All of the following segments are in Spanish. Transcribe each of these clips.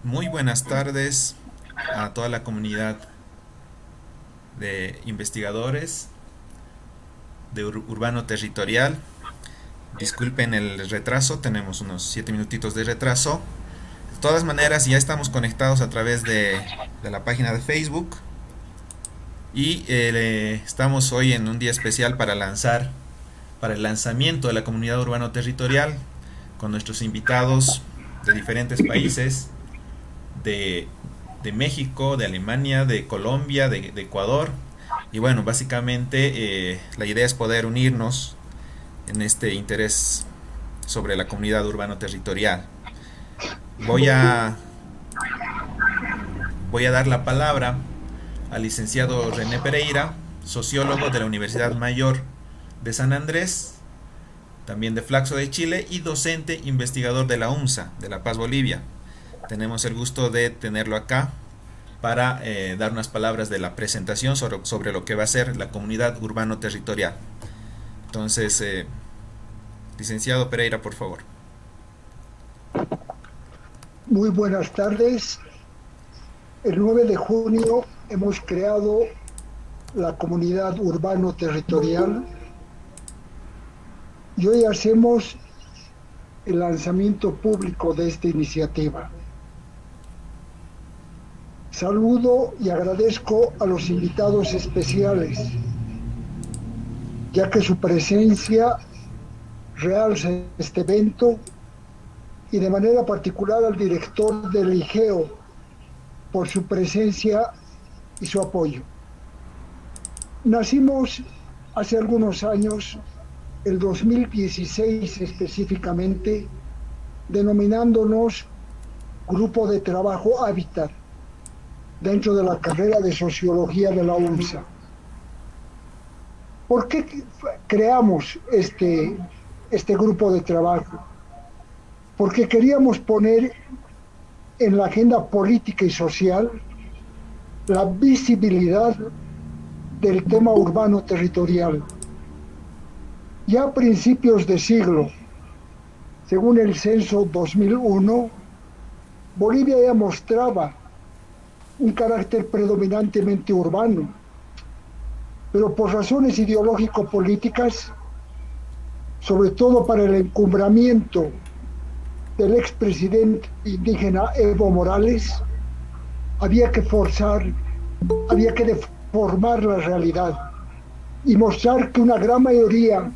Muy buenas tardes a toda la comunidad de investigadores de Urbano Territorial. Disculpen el retraso, tenemos unos 7 minutitos de retraso. De todas maneras, ya estamos conectados a través de la página de Facebook y estamos hoy en un día especial para el lanzamiento de la comunidad Urbano Territorial con nuestros invitados de diferentes países de, de México, de Alemania, de Colombia, de Ecuador. Y bueno, básicamente la idea es poder unirnos en este interés sobre la comunidad urbano-territorial. Voy a, voy a dar la palabra al licenciado René Pereira, sociólogo de la Universidad Mayor de San Andrés, también de Flaxo de Chile y docente investigador de la UMSA, de La Paz, Bolivia. Tenemos el gusto de tenerlo acá para dar unas palabras de la presentación sobre lo que va a ser la comunidad urbano-territorial. Entonces, licenciado Pereira, por favor. Muy buenas tardes. El 9 de junio hemos creado la comunidad urbano territorial y hoy hacemos el lanzamiento público de esta iniciativa. Saludo y agradezco a los invitados especiales, ya que su presencia realza este evento, y de manera particular al director del IGEO por su presencia y su apoyo. Nacimos hace algunos años, el 2016 específicamente, denominándonos Grupo de Trabajo Hábitat, dentro de la carrera de Sociología de la UMSA. ¿Por qué creamos este grupo de trabajo? Porque queríamos poner en la agenda política y social la visibilidad del tema urbano territorial. Ya a principios de siglo, según el censo 2001, Bolivia ya mostraba un carácter predominantemente urbano, pero por razones ideológico-políticas, sobre todo para el encumbramiento del expresidente indígena Evo Morales, había que deformar la realidad y mostrar que una gran mayoría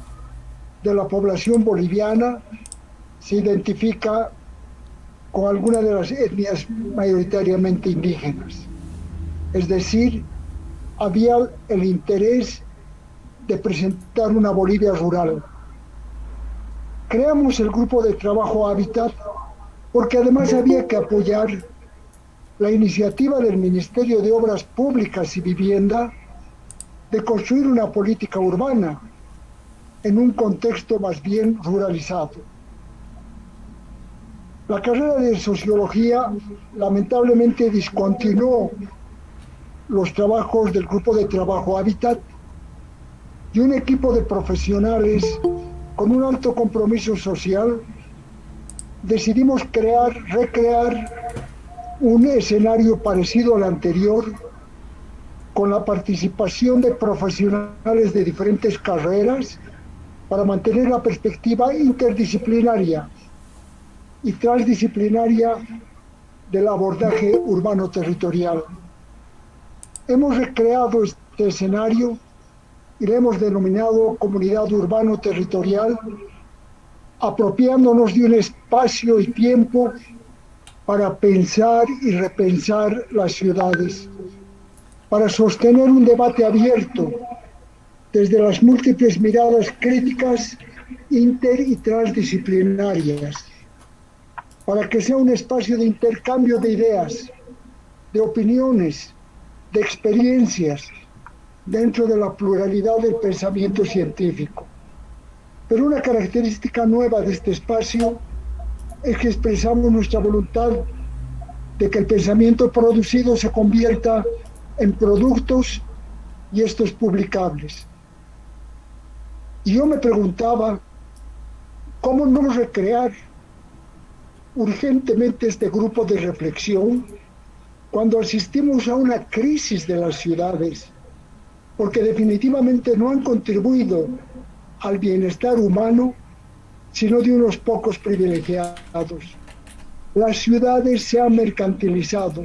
de la población boliviana se identifica con alguna de las etnias mayoritariamente indígenas. Es decir, había el interés de presentar una Bolivia rural. Creamos el grupo de trabajo Hábitat porque además había que apoyar la iniciativa del Ministerio de Obras Públicas y Vivienda de construir una política urbana en un contexto más bien ruralizado. La carrera de Sociología lamentablemente discontinuó los trabajos del grupo de trabajo Hábitat, y un equipo de profesionales con un alto compromiso social decidimos recrear un escenario parecido al anterior, con la participación de profesionales de diferentes carreras para mantener la perspectiva interdisciplinaria y transdisciplinaria del abordaje urbano-territorial. Hemos recreado este escenario y le hemos denominado comunidad urbano-territorial, apropiándonos de un espacio y tiempo para pensar y repensar las ciudades, para sostener un debate abierto desde las múltiples miradas críticas inter y transdisciplinarias, para que sea un espacio de intercambio de ideas, de opiniones, de experiencias, dentro de la pluralidad del pensamiento científico. Pero una característica nueva de este espacio es que expresamos nuestra voluntad de que el pensamiento producido se convierta en productos y estos publicables. Y yo me preguntaba, ¿cómo no recrear urgentemente este grupo de reflexión cuando asistimos a una crisis de las ciudades, porque definitivamente no han contribuido al bienestar humano, sino de unos pocos privilegiados. Las ciudades se han mercantilizado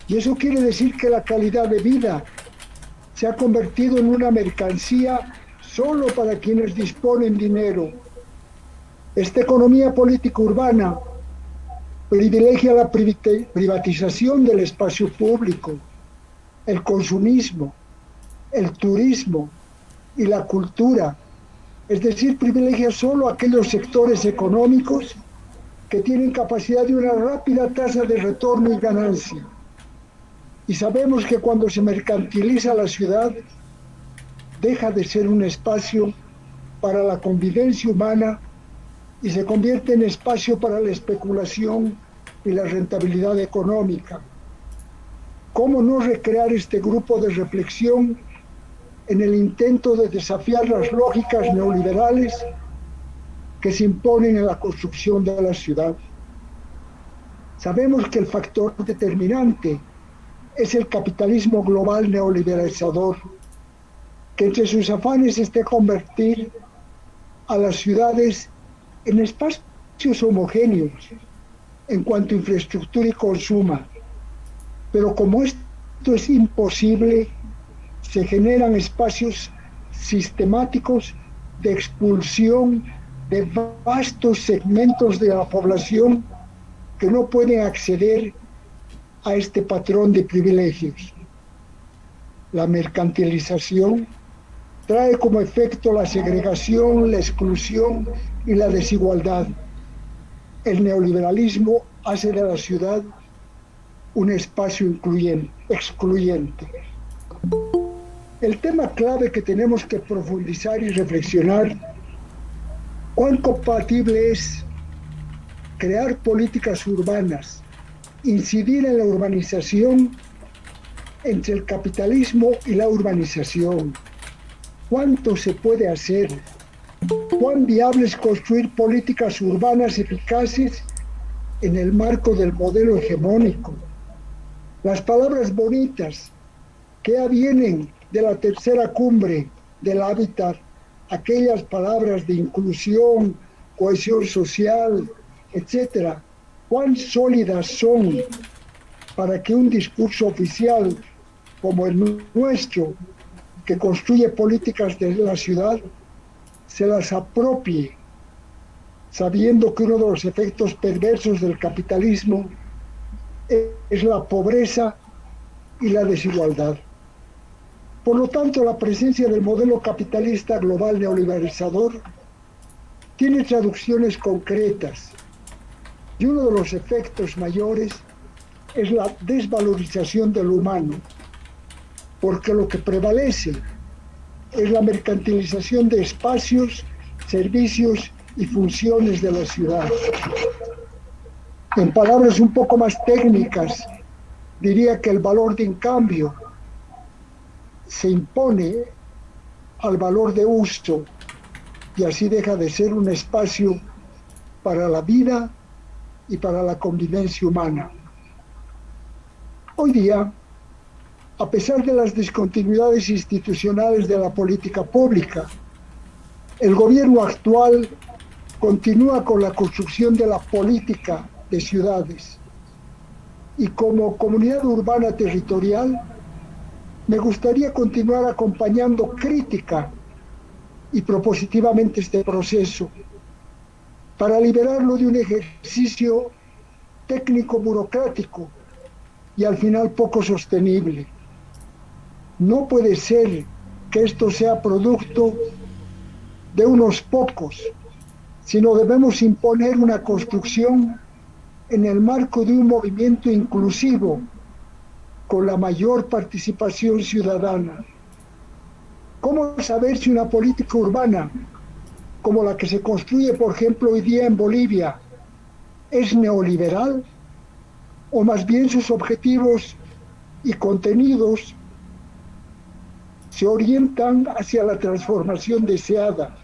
y eso quiere decir que la calidad de vida se ha convertido en una mercancía solo para quienes disponen dinero. Esta economía política urbana privilegia la privatización del espacio público, el consumismo, el turismo y la cultura. Es decir, privilegia solo aquellos sectores económicos que tienen capacidad de una rápida tasa de retorno y ganancia. Y sabemos que cuando se mercantiliza la ciudad, deja de ser un espacio para la convivencia humana y se convierte en espacio para la especulación y la rentabilidad económica. ¿Cómo no recrear este grupo de reflexión en el intento de desafiar las lógicas neoliberales que se imponen en la construcción de la ciudad? Sabemos que el factor determinante es el capitalismo global neoliberalizador, que entre sus afanes está convertir a las ciudades en espacios homogéneos en cuanto a infraestructura y consumo. Pero como esto es imposible, se generan espacios sistemáticos de expulsión de vastos segmentos de la población que no pueden acceder a este patrón de privilegios. La mercantilización trae como efecto la segregación, la exclusión y la desigualdad. El neoliberalismo hace de la ciudad un espacio excluyente. El tema clave que tenemos que profundizar y reflexionar: ¿cuán compatible es crear políticas urbanas, incidir en la urbanización entre el capitalismo y la urbanización? ¿Cuánto se puede hacer? ¿Cuán viable es construir políticas urbanas eficaces en el marco del modelo hegemónico? Las palabras bonitas que ya vienen de la tercera cumbre del hábitat, aquellas palabras de inclusión, cohesión social, etcétera, ¿cuán sólidas son para que un discurso oficial como el nuestro, que construye políticas de la ciudad, se las apropie, sabiendo que uno de los efectos perversos del capitalismo es la pobreza y la desigualdad? Por lo tanto, la presencia del modelo capitalista global neoliberalizador tiene traducciones concretas, y uno de los efectos mayores es la desvalorización del humano, porque lo que prevalece es la mercantilización de espacios, servicios y funciones de la ciudad. En palabras un poco más técnicas, diría que el valor de cambio se impone al valor de uso y así deja de ser un espacio para la vida y para la convivencia humana. Hoy día, a pesar de las discontinuidades institucionales de la política pública, el gobierno actual continúa con la construcción de la política de ciudades. Y como comunidad urbana territorial, me gustaría continuar acompañando crítica y propositivamente este proceso para liberarlo de un ejercicio técnico burocrático y al final poco sostenible. No puede ser que esto sea producto de unos pocos, sino debemos imponer una construcción en el marco de un movimiento inclusivo con la mayor participación ciudadana. ¿Cómo saber si una política urbana, como la que se construye, por ejemplo, hoy día en Bolivia, es neoliberal, o más bien sus objetivos y contenidos se orientan hacia la transformación deseada?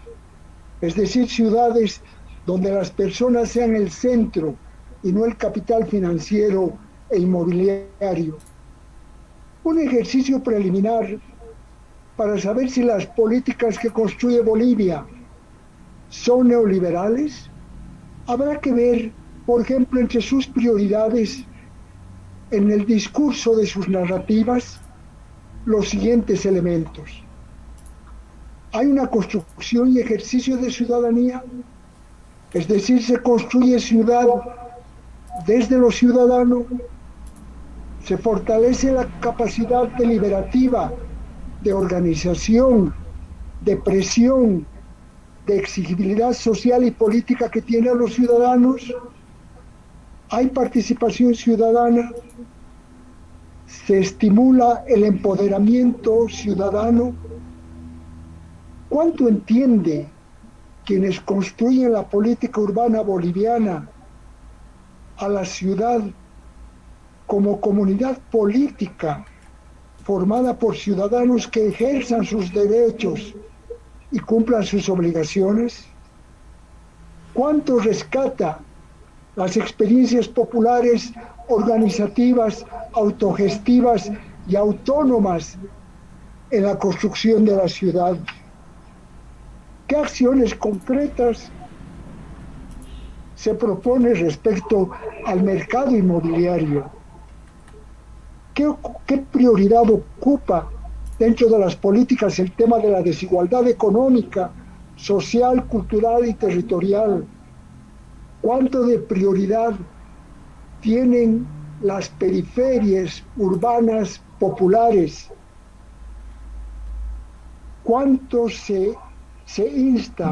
Es decir, ciudades donde las personas sean el centro y no el capital financiero e inmobiliario. Un ejercicio preliminar para saber si las políticas que construye Bolivia son neoliberales. Habrá que ver, por ejemplo, entre sus prioridades en el discurso de sus narrativas los siguientes elementos. Hay una construcción y ejercicio de ciudadanía, es decir, se construye ciudad desde lo ciudadano, se fortalece la capacidad deliberativa, de organización, de presión, de exigibilidad social y política que tienen los ciudadanos. Hay participación ciudadana, se estimula el empoderamiento ciudadano. ¿Cuánto entiende quienes construyen la política urbana boliviana a la ciudad como comunidad política formada por ciudadanos que ejerzan sus derechos y cumplan sus obligaciones? ¿Cuánto rescata las experiencias populares, organizativas, autogestivas y autónomas en la construcción de la ciudad? ¿Qué acciones concretas se propone respecto al mercado inmobiliario? ¿Qué prioridad ocupa dentro de las políticas el tema de la desigualdad económica, social, cultural y territorial? ¿Cuánto de prioridad tienen las periferias urbanas populares? ¿Cuánto se insta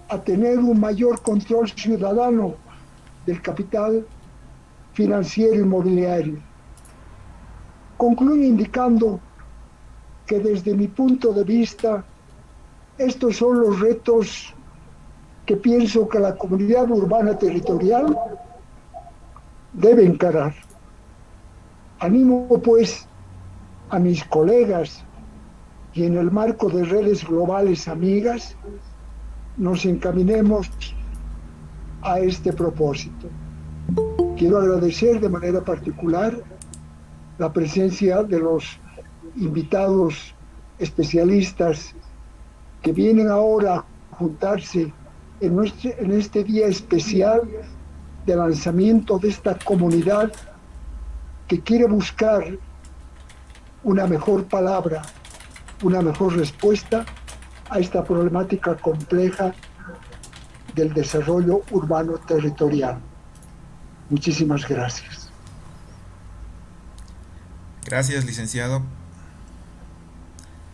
a tener un mayor control ciudadano del capital financiero inmobiliario? Concluyo indicando que desde mi punto de vista, estos son los retos que pienso que la comunidad urbana territorial debe encarar. Animo pues a mis colegas y en el marco de redes globales amigas, nos encaminemos a este propósito. Quiero agradecer de manera particular la presencia de los invitados especialistas que vienen ahora a juntarse en este día especial de lanzamiento de esta comunidad que quiere buscar una mejor palabra, una mejor respuesta a esta problemática compleja del desarrollo urbano territorial. Muchísimas gracias. Gracias, licenciado.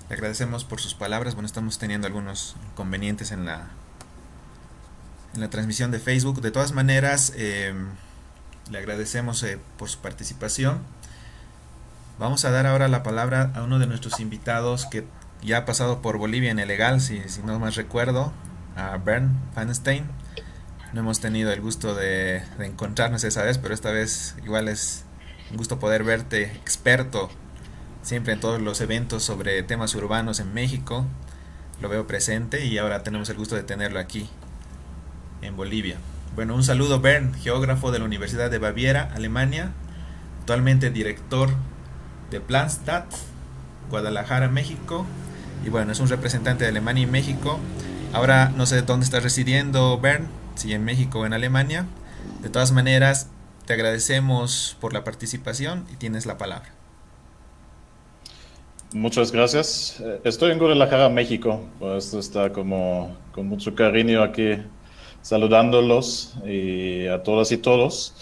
Le agradecemos por sus palabras. Bueno, estamos teniendo algunos inconvenientes en la transmisión de Facebook. De todas maneras, le agradecemos por su participación. Vamos a dar ahora la palabra a uno de nuestros invitados que ya ha pasado por Bolivia en el legal, si no más recuerdo, a Bernd Feinstein. No hemos tenido el gusto de encontrarnos esa vez, pero esta vez igual es un gusto poder verte experto siempre en todos los eventos sobre temas urbanos en México. Lo veo presente y ahora tenemos el gusto de tenerlo aquí en Bolivia. Bueno, un saludo, Bernd, geógrafo de la Universidad de Baviera, Alemania, actualmente director de Planstadt, Guadalajara, México, y bueno, es un representante de Alemania y México. Ahora no sé dónde estás residiendo, Bernd, si en México o en Alemania. De todas maneras, te agradecemos por la participación y tienes la palabra. Muchas gracias. Estoy en Guadalajara, México, por esto está como con mucho cariño aquí saludándolos y a todas y todos.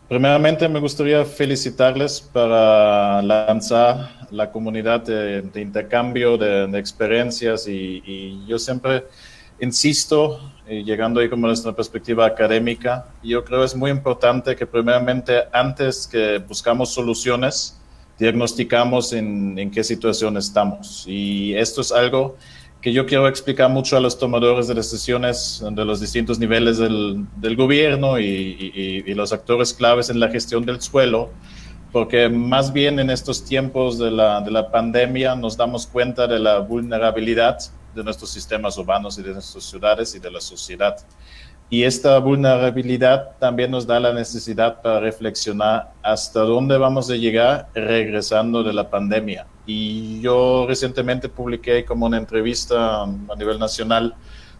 Primeramente me gustaría felicitarles para lanzar la comunidad de intercambio de experiencias y yo siempre insisto, llegando ahí como nuestra perspectiva académica, yo creo que es muy importante que primeramente antes que buscamos soluciones, diagnosticamos en qué situación estamos. Y esto es algo que yo quiero explicar mucho a los tomadores de decisiones de los distintos niveles del gobierno y los actores claves en la gestión del suelo, porque más bien en estos tiempos de la pandemia nos damos cuenta de la vulnerabilidad de nuestros sistemas urbanos y de nuestras ciudades y de la sociedad. Y esta vulnerabilidad también nos da la necesidad para reflexionar hasta dónde vamos a llegar regresando de la pandemia. Y yo recientemente publiqué como una entrevista a nivel nacional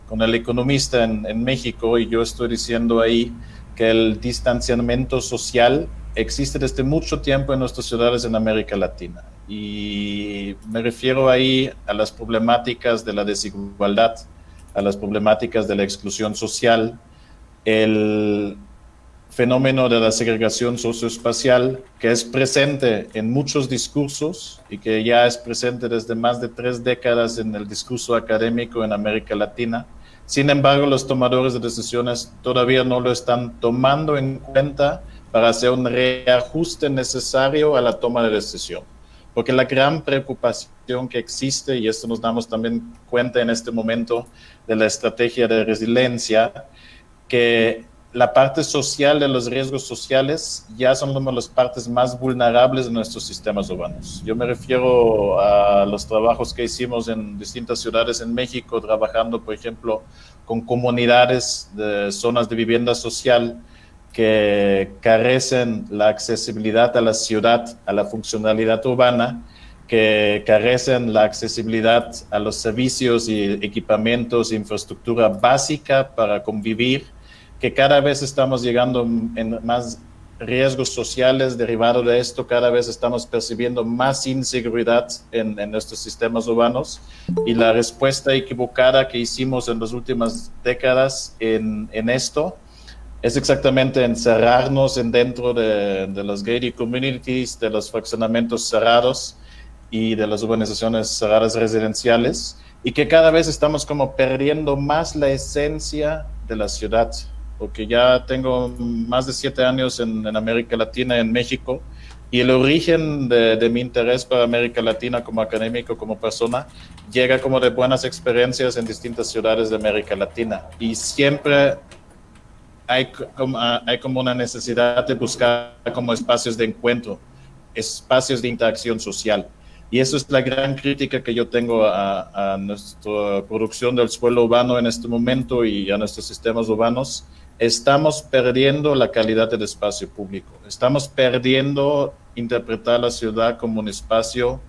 con el economista en México, y yo estoy diciendo ahí que el distanciamiento social existe desde mucho tiempo en nuestras ciudades en América Latina. Y me refiero ahí a las problemáticas de la desigualdad, a las problemáticas de la exclusión social, el fenómeno de la segregación socioespacial, que es presente en muchos discursos y que ya es presente desde más de 3 décadas en el discurso académico en América Latina. Sin embargo, los tomadores de decisiones todavía no lo están tomando en cuenta para hacer un reajuste necesario a la toma de decisión. Porque la gran preocupación que existe, y esto nos damos también cuenta en este momento de la estrategia de resiliencia, que la parte social de los riesgos sociales ya son una de las partes más vulnerables de nuestros sistemas urbanos. Yo me refiero a los trabajos que hicimos en distintas ciudades en México, trabajando, por ejemplo, con comunidades de zonas de vivienda social que carecen la accesibilidad a la ciudad, a la funcionalidad urbana, que carecen la accesibilidad a los servicios y equipamientos, infraestructura básica para convivir, que cada vez estamos llegando en más riesgos sociales derivados de esto, cada vez estamos percibiendo más inseguridad en nuestros sistemas urbanos, y la respuesta equivocada que hicimos en las últimas décadas en esto es exactamente encerrarnos dentro de los gated communities, de los fraccionamientos cerrados y de las urbanizaciones cerradas residenciales, y que cada vez estamos como perdiendo más la esencia de la ciudad. Porque ya tengo más de 7 años en América Latina, en México, y el origen de mi interés para América Latina como académico, como persona, llega como de buenas experiencias en distintas ciudades de América Latina, y siempre hay como una necesidad de buscar como espacios de encuentro, espacios de interacción social. Y eso es la gran crítica que yo tengo a nuestra producción del suelo urbano en este momento y a nuestros sistemas urbanos. Estamos perdiendo la calidad del espacio público. Estamos perdiendo interpretar la ciudad como un espacio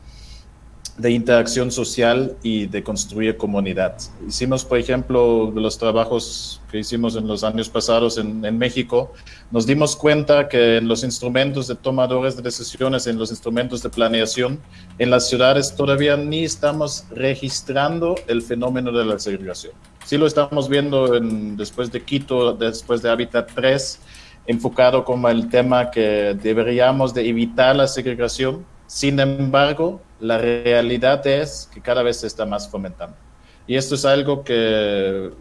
de interacción social y de construir comunidad. Hicimos, por ejemplo, de los trabajos que hicimos en los años pasados en México, nos dimos cuenta que en los instrumentos de tomadores de decisiones, en los instrumentos de planeación, en las ciudades todavía ni estamos registrando el fenómeno de la segregación. Sí lo estamos viendo después de Quito, después de Hábitat 3, enfocado como el tema que deberíamos de evitar la segregación. Sin embargo, la realidad es que cada vez se está más fomentando. Y esto es algo que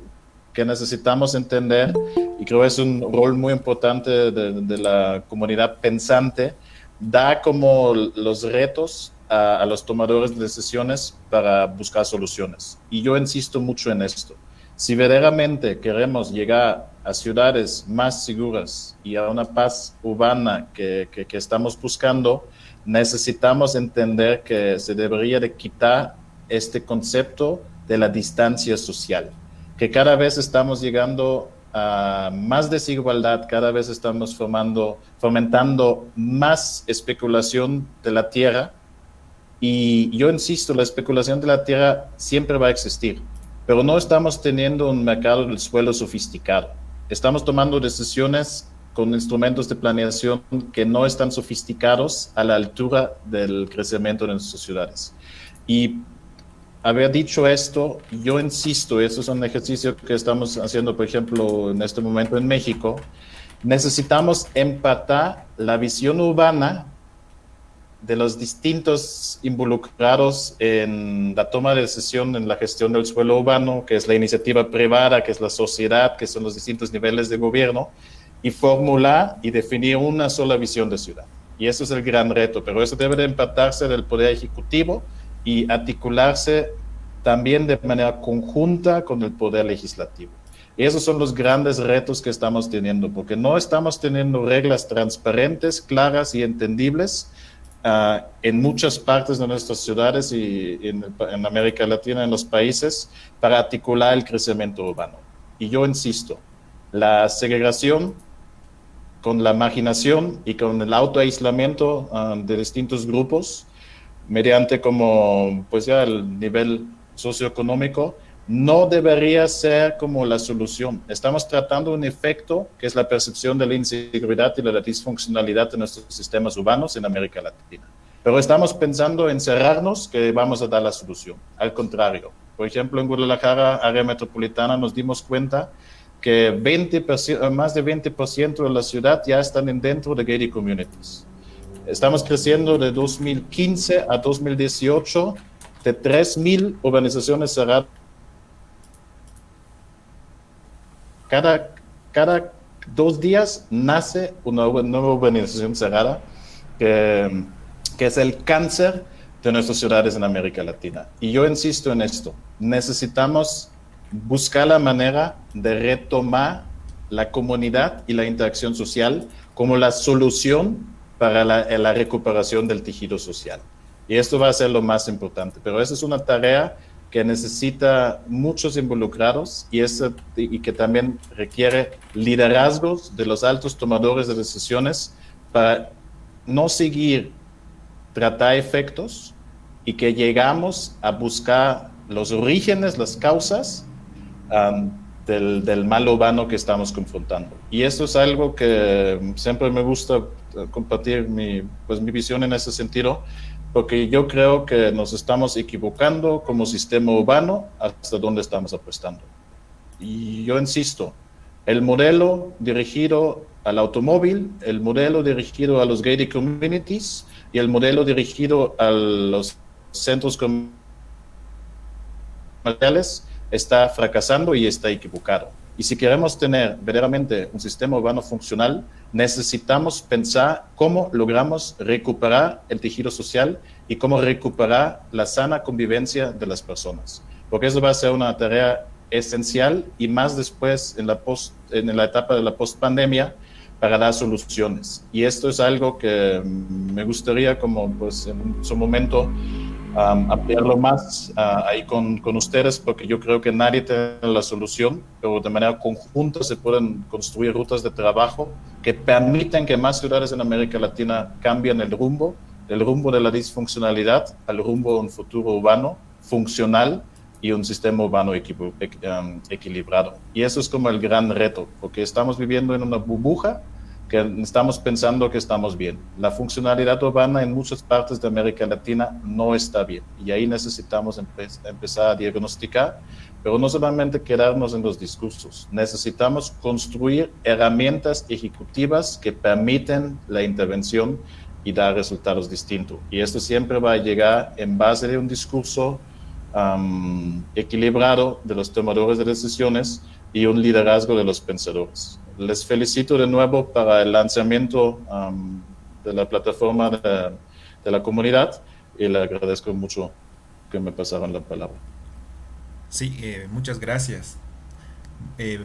necesitamos entender, y creo que es un rol muy importante de la comunidad pensante, da como los retos a los tomadores de decisiones para buscar soluciones. Y yo insisto mucho en esto. Si verdaderamente queremos llegar a ciudades más seguras y a una paz urbana que estamos buscando, necesitamos entender que se debería de quitar este concepto de la distancia social, que cada vez estamos llegando a más desigualdad, cada vez estamos fomentando más especulación de la tierra, y yo insisto, la especulación de la tierra siempre va a existir, pero no estamos teniendo un mercado del suelo sofisticado. Estamos tomando decisiones con instrumentos de planeación que no están sofisticados a la altura del crecimiento de nuestras ciudades. Y haber dicho esto, yo insisto, eso es un ejercicio que estamos haciendo, por ejemplo, en este momento en México, necesitamos empatar la visión urbana de los distintos involucrados en la toma de decisión en la gestión del suelo urbano, que es la iniciativa privada, que es la sociedad, que son los distintos niveles de gobierno, y formular y definir una sola visión de ciudad. Y eso es el gran reto, pero eso debe de empatarse del Poder Ejecutivo y articularse también de manera conjunta con el Poder Legislativo. Y esos son los grandes retos que estamos teniendo, porque no estamos teniendo reglas transparentes, claras y entendibles en muchas partes de nuestras ciudades y en América Latina, en los países, para articular el crecimiento urbano. Y yo insisto, la segregación, con la marginación y con el autoaislamiento de distintos grupos, mediante como pues ya el nivel socioeconómico, no debería ser como la solución. Estamos tratando un efecto que es la percepción de la inseguridad y la disfuncionalidad de nuestros sistemas urbanos en América Latina. Pero estamos pensando en cerrarnos que vamos a dar la solución. Al contrario, por ejemplo, en Guadalajara, área metropolitana, nos dimos cuenta que más de 20% de la ciudad ya están dentro de gated communities. Estamos creciendo de 2015 a 2018 de 3,000 urbanizaciones cerradas. Cada 2 días nace una nueva urbanización cerrada que es el cáncer de nuestras ciudades en América Latina. Y yo insisto en esto, necesitamos buscar la manera de retomar la comunidad y la interacción social como la solución para la recuperación del tejido social. Y esto va a ser lo más importante, pero esa es una tarea que necesita muchos involucrados y que también requiere liderazgos de los altos tomadores de decisiones para no seguir tratar efectos y que llegamos a buscar los orígenes, las causas del mal urbano que estamos confrontando. Y esto es algo que siempre me gusta compartir mi visión en ese sentido, porque yo creo que nos estamos equivocando como sistema urbano hasta donde estamos apostando. Y yo insisto, el modelo dirigido al automóvil, el modelo dirigido a los gated communities y el modelo dirigido a los centros comerciales está fracasando y está equivocado. Y si queremos tener verdaderamente un sistema urbano funcional, necesitamos pensar cómo logramos recuperar el tejido social y cómo recuperar la sana convivencia de las personas. Porque eso va a ser una tarea esencial y más después en la etapa de la post-pandemia para dar soluciones. Y esto es algo que me gustaría como pues en su momento ampliarlo más ahí con ustedes, porque yo creo que nadie tiene la solución, pero de manera conjunta se pueden construir rutas de trabajo que permiten que más ciudades en América Latina cambien el rumbo de la disfuncionalidad al rumbo de un futuro urbano funcional y un sistema urbano equilibrado. Y eso es como el gran reto, porque estamos viviendo en una burbuja que estamos pensando que estamos bien. La funcionalidad urbana en muchas partes de América Latina no está bien. Y ahí necesitamos empezar a diagnosticar, pero no solamente quedarnos en los discursos. Necesitamos construir herramientas ejecutivas que permiten la intervención y dar resultados distintos. Y esto siempre va a llegar en base de un discurso equilibrado de los tomadores de decisiones y un liderazgo de los pensadores. Les felicito de nuevo para el lanzamiento de la plataforma de la comunidad y le agradezco mucho que me pasaron la palabra. Sí, muchas gracias.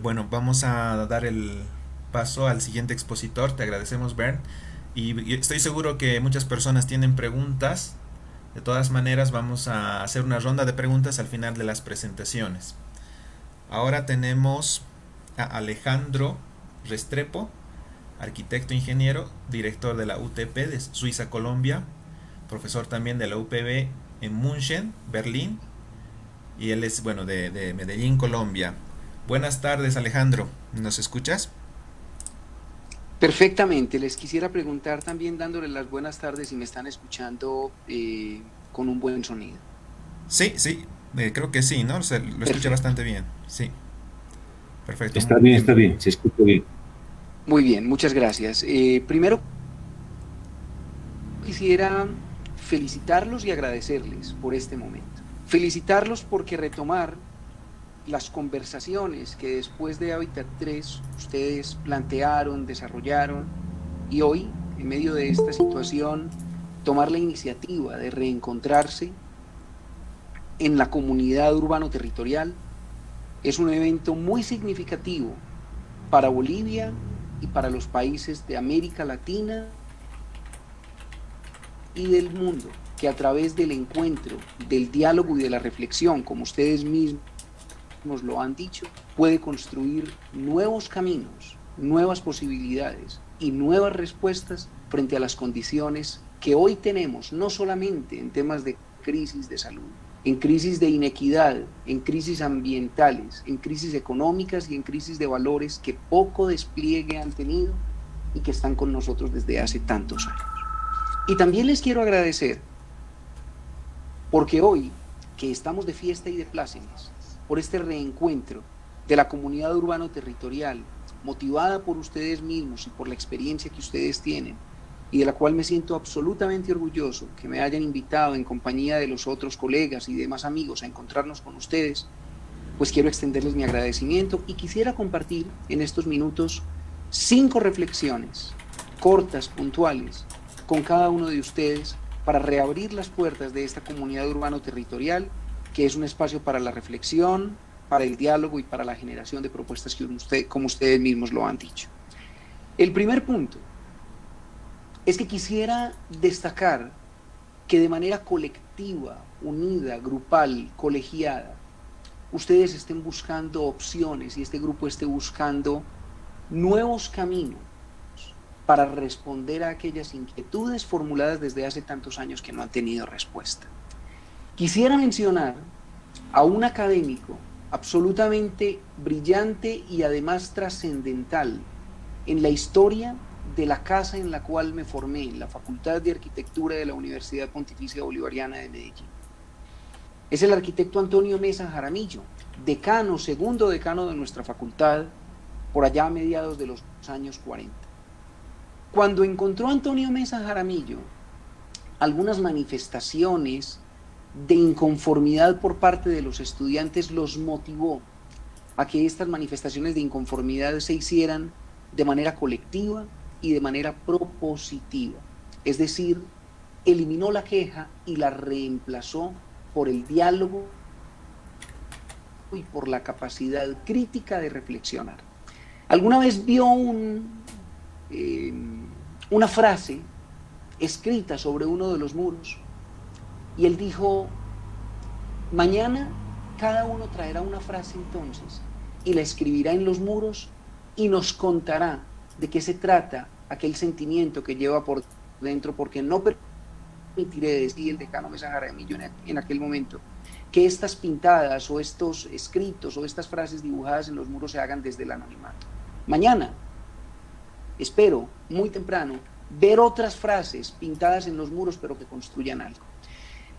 Bueno, vamos a dar el paso al siguiente expositor. Te agradecemos, Bernd. Y estoy seguro que muchas personas tienen preguntas. De todas maneras, vamos a hacer una ronda de preguntas al final de las presentaciones. Ahora tenemos a Alejandro Restrepo, arquitecto ingeniero, director de la UTP de Suiza, Colombia, profesor también de la UPB en München, Berlín, y él es, bueno, de Medellín, Colombia. Buenas tardes, Alejandro, ¿nos escuchas? Perfectamente, les quisiera preguntar también dándoles las buenas tardes si me están escuchando con un buen sonido. Sí, creo que sí, ¿no? Lo escucha bastante bien, sí. Perfecto. Está bien, se escucha bien. Muy bien, muchas gracias. Primero, quisiera felicitarlos y agradecerles por este momento. Felicitarlos porque retomar las conversaciones que después de Hábitat 3 ustedes plantearon, desarrollaron, y hoy, en medio de esta situación, tomar la iniciativa de reencontrarse en la comunidad urbano-territorial es un evento muy significativo para Bolivia y para los países de América Latina y del mundo, que a través del encuentro, del diálogo y de la reflexión, como ustedes mismos lo han dicho, puede construir nuevos caminos, nuevas posibilidades y nuevas respuestas frente a las condiciones que hoy tenemos, no solamente en temas de crisis de salud, en crisis de inequidad, en crisis ambientales, en crisis económicas y en crisis de valores que poco despliegue han tenido y que están con nosotros desde hace tantos años. Y también les quiero agradecer porque hoy, que estamos de fiesta y de plácemes, por este reencuentro de la comunidad urbano-territorial, motivada por ustedes mismos y por la experiencia que ustedes tienen, y de la cual me siento absolutamente orgulloso que me hayan invitado en compañía de los otros colegas y demás amigos a encontrarnos con ustedes, pues quiero extenderles mi agradecimiento y quisiera compartir en estos minutos 5 reflexiones cortas, puntuales, con cada uno de ustedes para reabrir las puertas de esta comunidad urbano-territorial, que es un espacio para la reflexión, para el diálogo y para la generación de propuestas que como ustedes mismos lo han dicho. El primer punto es que quisiera destacar que de manera colectiva, unida, grupal, colegiada, ustedes estén buscando opciones y este grupo esté buscando nuevos caminos para responder a aquellas inquietudes formuladas desde hace tantos años que no han tenido respuesta. Quisiera mencionar a un académico absolutamente brillante y además trascendental en la historia de la casa en la cual me formé, en la Facultad de Arquitectura de la Universidad Pontificia Bolivariana de Medellín. Es el arquitecto Antonio Mesa Jaramillo, decano, segundo decano de nuestra facultad, por allá a mediados de los años 40. Cuando encontró Antonio Mesa Jaramillo algunas manifestaciones de inconformidad por parte de los estudiantes, los motivó a que estas manifestaciones de inconformidad se hicieran de manera colectiva y de manera propositiva. Es decir, eliminó la queja y la reemplazó por el diálogo y por la capacidad crítica de reflexionar. Alguna vez vio una frase escrita sobre uno de los muros y él dijo: mañana cada uno traerá una frase entonces y la escribirá en los muros y nos contará de qué se trata aquel sentimiento que lleva por dentro, porque no permitiré, decía el decano Mesa Jaramillo en aquel momento, que estas pintadas o estos escritos o estas frases dibujadas en los muros se hagan desde el anonimato. Mañana, espero, muy temprano, ver otras frases pintadas en los muros pero que construyan algo.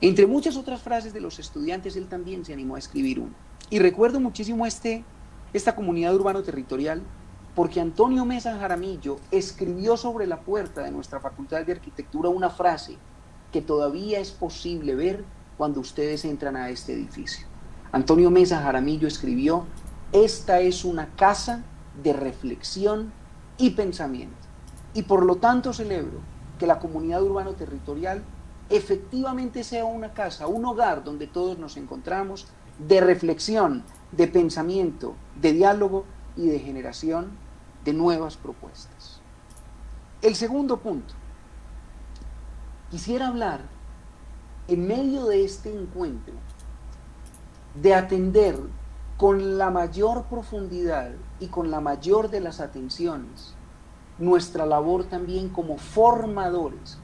Entre muchas otras frases de los estudiantes, él también se animó a escribir una. Y recuerdo muchísimo esta comunidad urbano-territorial porque Antonio Mesa Jaramillo escribió sobre la puerta de nuestra Facultad de Arquitectura una frase que todavía es posible ver cuando ustedes entran a este edificio. Antonio Mesa Jaramillo escribió: esta es una casa de reflexión y pensamiento. Y por lo tanto celebro que la comunidad urbano-territorial efectivamente sea una casa, un hogar donde todos nos encontramos, de reflexión, de pensamiento, de diálogo y de generación de nuevas propuestas. El segundo punto, quisiera hablar en medio de este encuentro de atender con la mayor profundidad y con la mayor de las atenciones nuestra labor también como formadores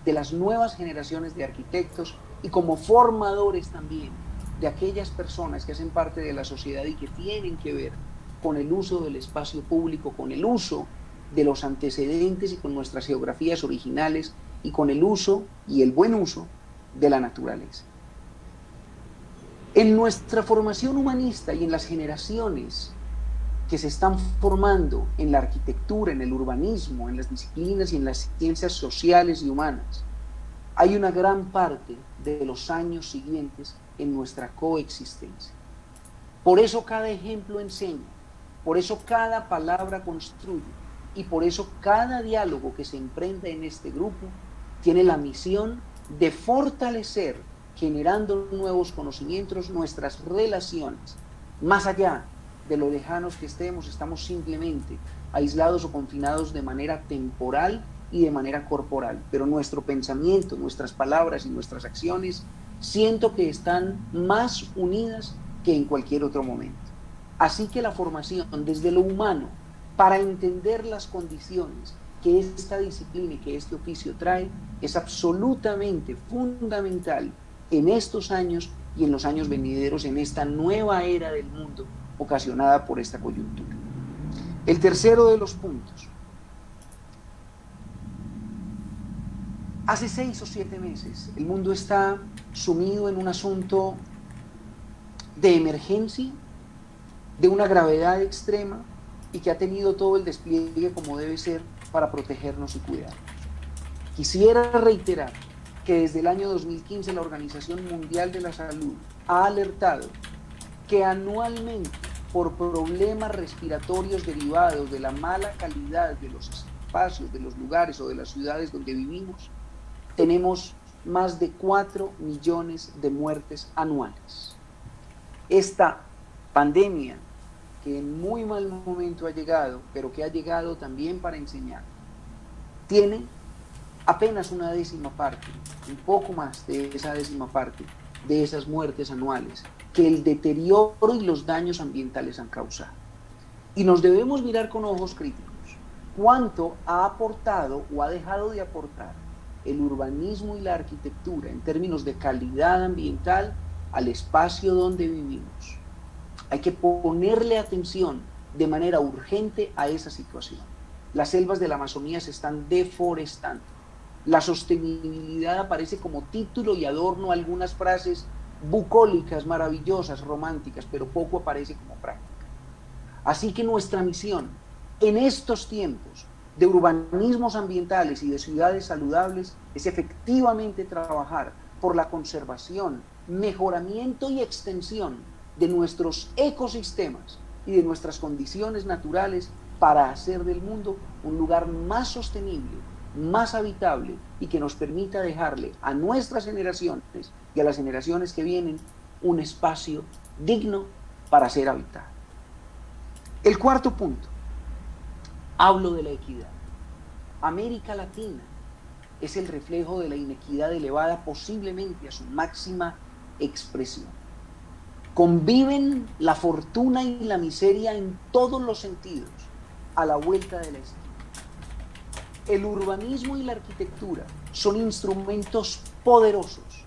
de las nuevas generaciones de arquitectos y como formadores también de aquellas personas que hacen parte de la sociedad y que tienen que ver con el uso del espacio público, con el uso de los antecedentes y con nuestras geografías originales y con el uso y el buen uso de la naturaleza. En nuestra formación humanista y en las generaciones que se están formando en la arquitectura, en el urbanismo, en las disciplinas y en las ciencias sociales y humanas, hay una gran parte de los años siguientes en nuestra coexistencia. Por eso cada ejemplo enseña, por eso cada palabra construye y por eso cada diálogo que se emprenda en este grupo tiene la misión de fortalecer, generando nuevos conocimientos, nuestras relaciones, más allá de lo lejanos que estamos simplemente aislados o confinados de manera temporal y de manera corporal, pero nuestro pensamiento, nuestras palabras y nuestras acciones siento que están más unidas que en cualquier otro momento. Así que la formación desde lo humano para entender las condiciones que esta disciplina y que este oficio trae es absolutamente fundamental en estos años y en los años venideros, en esta nueva era del mundo ocasionada por esta coyuntura. El tercero de los puntos. Hace 6 o 7 meses el mundo está sumido en un asunto de emergencia, de una gravedad extrema y que ha tenido todo el despliegue como debe ser para protegernos y cuidarnos. Quisiera reiterar que desde el año 2015 la Organización Mundial de la Salud ha alertado que anualmente por problemas respiratorios derivados de la mala calidad de los espacios, de los lugares o de las ciudades donde vivimos, tenemos más de 4 millones de muertes anuales. Esta pandemia, que en muy mal momento ha llegado, pero que ha llegado también para enseñar, tiene apenas una décima parte, un poco más de esa décima parte de esas muertes anuales que el deterioro y los daños ambientales han causado. Y nos debemos mirar con ojos críticos cuánto ha aportado o ha dejado de aportar el urbanismo y la arquitectura en términos de calidad ambiental al espacio donde vivimos. Hay que ponerle atención de manera urgente a esa situación. Las selvas de la Amazonía se están deforestando. La sostenibilidad aparece como título y adorno a algunas frases bucólicas, maravillosas, románticas, pero poco aparece como práctica. Así que nuestra misión en estos tiempos de urbanismos ambientales y de ciudades saludables es efectivamente trabajar por la conservación, mejoramiento y extensión de nuestros ecosistemas y de nuestras condiciones naturales para hacer del mundo un lugar más sostenible, más habitable y que nos permita dejarle a nuestras generaciones y a las generaciones que vienen un espacio digno para ser habitado. El cuarto punto, hablo de la equidad. América Latina es el reflejo de la inequidad elevada posiblemente a su máxima expresión. Conviven la fortuna y la miseria en todos los sentidos a la vuelta de la esquina. El urbanismo y la arquitectura son instrumentos poderosos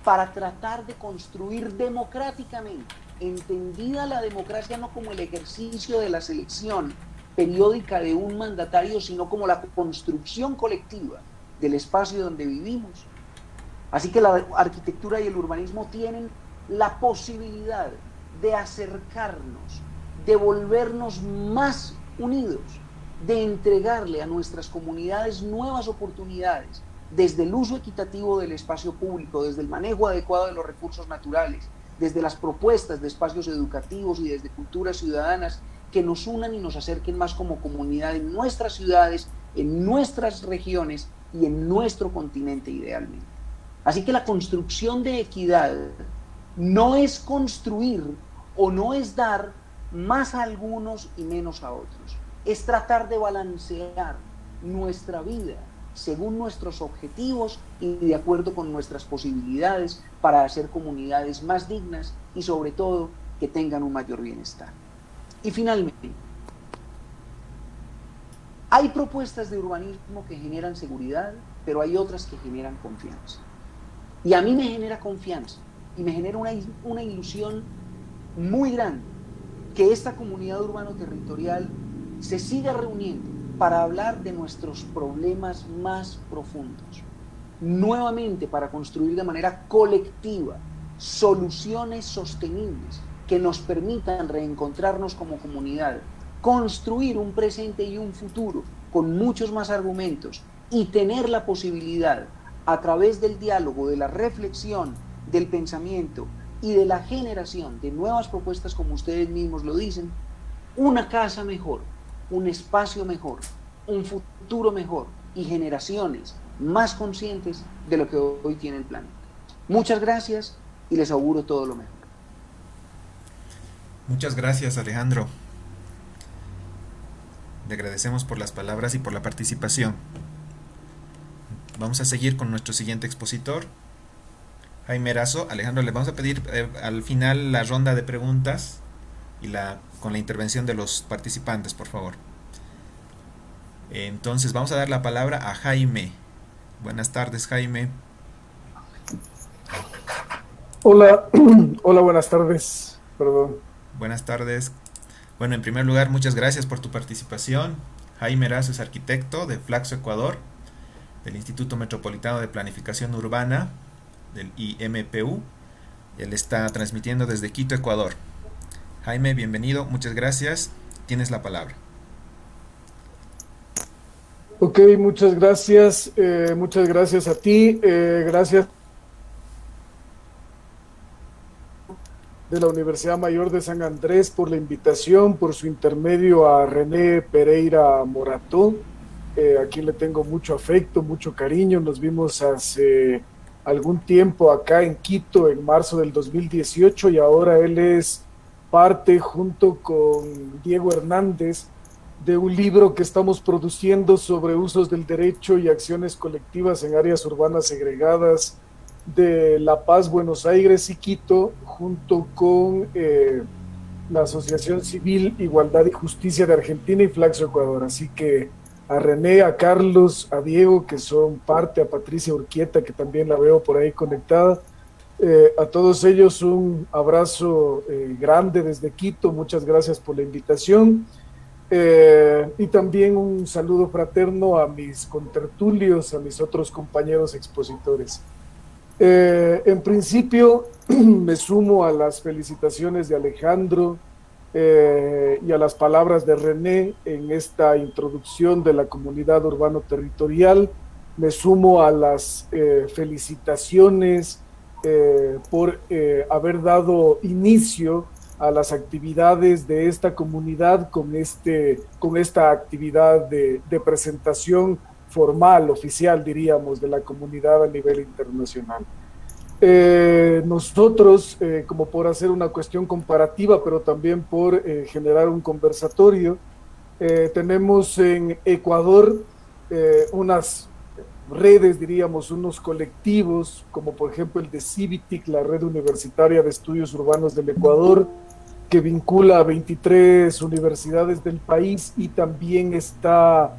para tratar de construir democráticamente, entendida la democracia no como el ejercicio de la selección periódica de un mandatario, sino como la construcción colectiva del espacio donde vivimos. Así que la arquitectura y el urbanismo tienen la posibilidad de acercarnos, de volvernos más unidos, de entregarle a nuestras comunidades nuevas oportunidades desde el uso equitativo del espacio público, desde el manejo adecuado de los recursos naturales, desde las propuestas de espacios educativos y desde culturas ciudadanas que nos unan y nos acerquen más como comunidad en nuestras ciudades, en nuestras regiones y en nuestro continente idealmente. Así que la construcción de equidad no es construir o no es dar más a algunos y menos a otros. Es tratar de balancear nuestra vida según nuestros objetivos y de acuerdo con nuestras posibilidades para hacer comunidades más dignas y sobre todo que tengan un mayor bienestar. Y finalmente, hay propuestas de urbanismo que generan seguridad, pero hay otras que generan confianza. Y a mí me genera confianza y me genera una ilusión muy grande que esta comunidad urbano-territorial se siga reuniendo para hablar de nuestros problemas más profundos, nuevamente para construir de manera colectiva soluciones sostenibles que nos permitan reencontrarnos como comunidad, construir un presente y un futuro con muchos más argumentos y tener la posibilidad, a través del diálogo, de la reflexión, del pensamiento y de la generación de nuevas propuestas, como ustedes mismos lo dicen, una casa mejor, un espacio mejor, un futuro mejor y generaciones más conscientes de lo que hoy tiene el planeta. Muchas gracias y les auguro todo lo mejor. Muchas gracias, Alejandro. Le agradecemos por las palabras y por la participación. Vamos a seguir con nuestro siguiente expositor, Jaime Erazo. Alejandro, le vamos a pedir al final la ronda de preguntas y con la intervención de los participantes, por favor. Entonces vamos a dar la palabra a Jaime. Buenas tardes, Jaime. Hola, hola, buenas tardes. Perdón. Buenas tardes. Bueno, en primer lugar, muchas gracias por tu participación. Jaime Erazo es arquitecto de Flaxo, Ecuador, del Instituto Metropolitano de Planificación Urbana, del IMPU. Él está transmitiendo desde Quito, Ecuador. Jaime, bienvenido, muchas gracias. Tienes la palabra. Ok, muchas gracias a ti, gracias de la Universidad Mayor de San Andrés por la invitación, por su intermedio a René Pereira Morató, a quien le tengo mucho afecto, mucho cariño. Nos vimos hace algún tiempo acá en Quito, en marzo del 2018, y ahora él es parte, junto con Diego Hernández, de un libro que estamos produciendo sobre usos del derecho y acciones colectivas en áreas urbanas segregadas de La Paz, Buenos Aires y Quito, junto con la Asociación Civil Igualdad y Justicia de Argentina y Flaxo, Ecuador. Así que a René, a Carlos, a Diego, que son parte, a Patricia Urquieta, que también la veo por ahí conectada, a todos ellos un abrazo grande desde Quito. Muchas gracias por la invitación. Y también un saludo fraterno a mis contertulios, a mis otros compañeros expositores. En principio, me sumo a las felicitaciones de Alejandro y a las palabras de René en esta introducción de la comunidad urbano-territorial. Me sumo a las felicitaciones por haber dado inicio a las actividades de esta comunidad con esta actividad de presentación formal, oficial, diríamos, de la comunidad a nivel internacional. Nosotros, como por hacer una cuestión comparativa, pero también por generar un conversatorio, tenemos en Ecuador unas redes, diríamos, unos colectivos, como por ejemplo el de Civitic, la Red Universitaria de Estudios Urbanos del Ecuador, que vincula a 23 universidades del país, y también está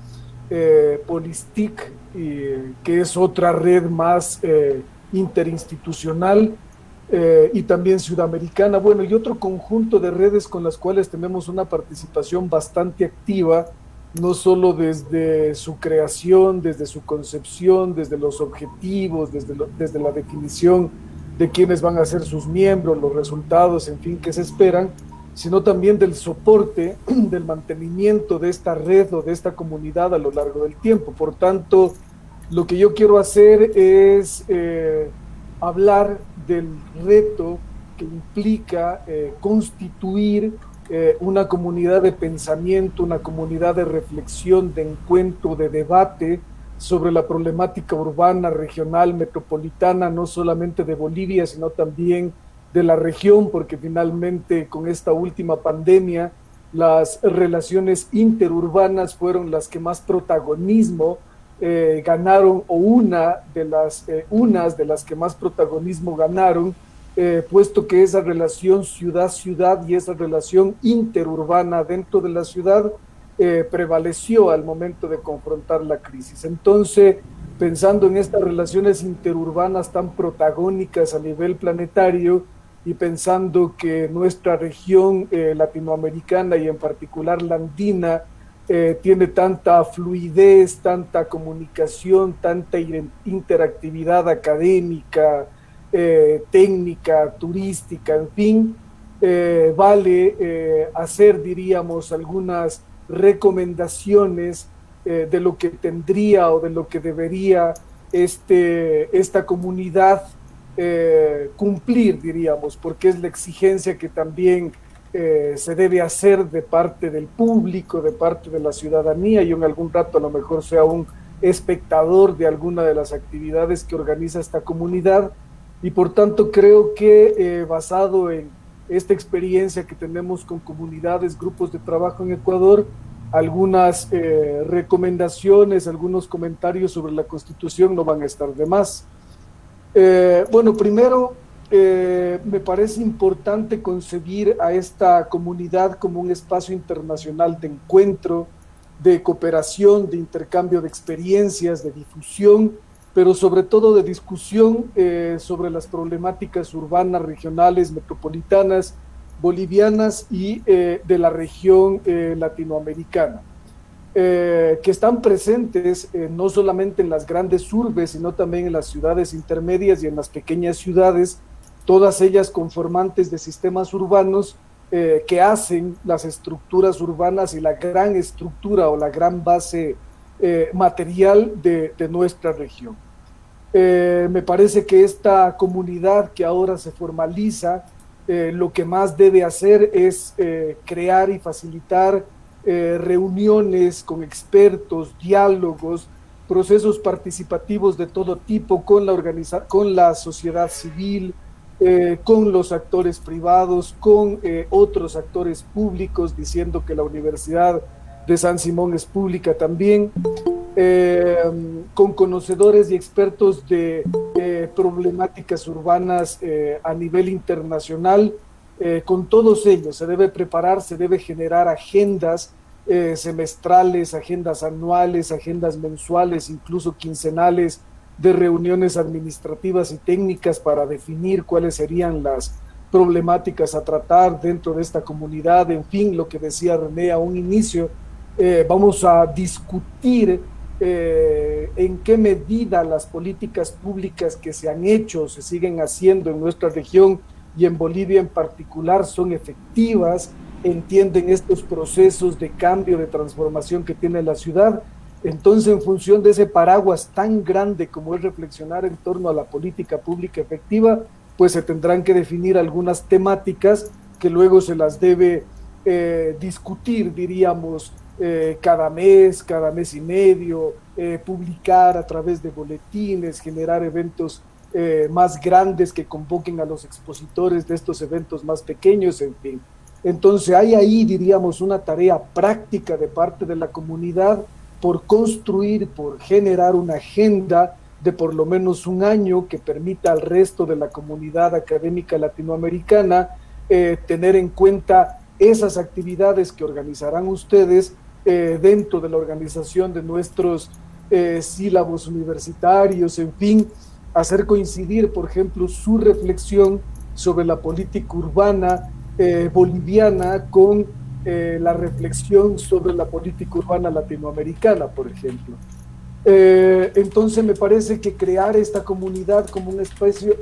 Polistic, que es otra red más interinstitucional, y también sudamericana, bueno, y otro conjunto de redes con las cuales tenemos una participación bastante activa, no solo desde su creación, desde su concepción, desde los objetivos, desde la definición de quiénes van a ser sus miembros, los resultados, en fin, que se esperan, sino también del soporte, del mantenimiento de esta red o de esta comunidad a lo largo del tiempo. Por tanto, lo que yo quiero hacer es hablar del reto que implica constituir una comunidad de pensamiento, una comunidad de reflexión, de encuentro, de debate sobre la problemática urbana, regional, metropolitana, no solamente de Bolivia, sino también de la región, porque finalmente con esta última pandemia las relaciones interurbanas fueron las que más protagonismo ganaron, o unas de las que más protagonismo ganaron, puesto que esa relación ciudad-ciudad y esa relación interurbana dentro de la ciudad prevaleció al momento de confrontar la crisis. Entonces, pensando en estas relaciones interurbanas tan protagónicas a nivel planetario, y pensando que nuestra región latinoamericana y en particular la andina tiene tanta fluidez, tanta comunicación, tanta interactividad académica, técnica, turística, en fin, vale hacer, diríamos, algunas recomendaciones de lo que tendría o de lo que debería esta comunidad cumplir, diríamos, porque es la exigencia que también se debe hacer de parte del público, de parte de la ciudadanía. Yo en algún rato a lo mejor sea un espectador de alguna de las actividades que organiza esta comunidad, y por tanto creo que basado en esta experiencia que tenemos con comunidades, grupos de trabajo en Ecuador, algunas recomendaciones, algunos comentarios sobre la Constitución no van a estar de más. Bueno, primero, me parece importante concebir a esta comunidad como un espacio internacional de encuentro, de cooperación, de intercambio de experiencias, de difusión, pero sobre todo de discusión sobre las problemáticas urbanas, regionales, metropolitanas, bolivianas y de la región latinoamericana. Que están presentes no solamente en las grandes urbes, sino también en las ciudades intermedias y en las pequeñas ciudades, todas ellas conformantes de sistemas urbanos que hacen las estructuras urbanas y la gran estructura o la gran base material de nuestra región. Me parece que esta comunidad que ahora se formaliza, lo que más debe hacer es crear y facilitar reuniones con expertos, diálogos, procesos participativos de todo tipo con la sociedad civil, con los actores privados, con otros actores públicos, diciendo que la Universidad de San Simón es pública también, con conocedores y expertos de problemáticas urbanas a nivel internacional. Con todos ellos se debe preparar, se debe generar agendas semestrales, agendas anuales, agendas mensuales, incluso quincenales, de reuniones administrativas y técnicas para definir cuáles serían las problemáticas a tratar dentro de esta comunidad. En fin, lo que decía René a un inicio, vamos a discutir en qué medida las políticas públicas que se han hecho, se siguen haciendo en nuestra región y en Bolivia en particular son efectivas, entienden estos procesos de cambio, de transformación que tiene la ciudad. Entonces, en función de ese paraguas tan grande como es reflexionar en torno a la política pública efectiva, pues se tendrán que definir algunas temáticas que luego se las debe discutir, diríamos, cada mes y medio, publicar a través de boletines, generar eventos más grandes que convoquen a los expositores de estos eventos más pequeños, en fin. Entonces hay ahí, diríamos, una tarea práctica de parte de la comunidad por construir, por generar una agenda de por lo menos un año que permita al resto de la comunidad académica latinoamericana tener en cuenta esas actividades que organizarán ustedes dentro de la organización de nuestros sílabos universitarios, en fin, hacer coincidir, por ejemplo, su reflexión sobre la política urbana boliviana con la reflexión sobre la política urbana latinoamericana, por ejemplo. Entonces me parece que crear esta comunidad como un espacio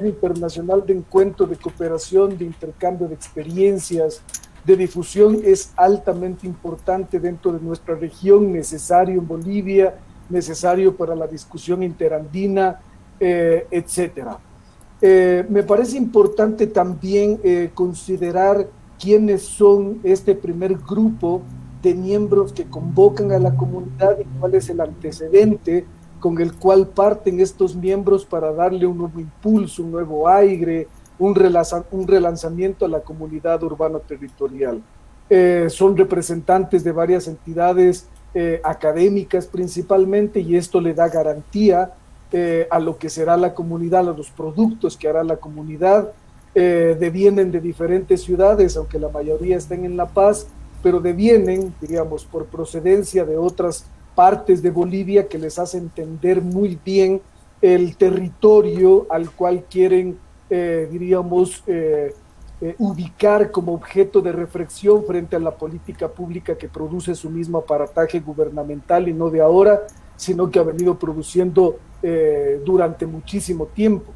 internacional de encuentro, de cooperación, de intercambio de experiencias, de difusión es altamente importante dentro de nuestra región, necesario en Bolivia, necesario para la discusión interandina, etcétera. Me parece importante también considerar quiénes son este primer grupo de miembros que convocan a la comunidad y cuál es el antecedente con el cual parten estos miembros para darle un nuevo impulso, un nuevo aire, un relanzamiento a la comunidad urbano-territorial. Son representantes de varias entidades académicas principalmente, y esto le da garantía a lo que será la comunidad, a los productos que hará la comunidad. Devienen de diferentes ciudades, aunque la mayoría estén en La Paz, pero devienen, diríamos, por procedencia de otras partes de Bolivia que les hace entender muy bien el territorio al cual quieren, diríamos, ubicar como objeto de reflexión frente a la política pública que produce su mismo aparataje gubernamental, y no de ahora, sino que ha venido produciendo durante muchísimo tiempo.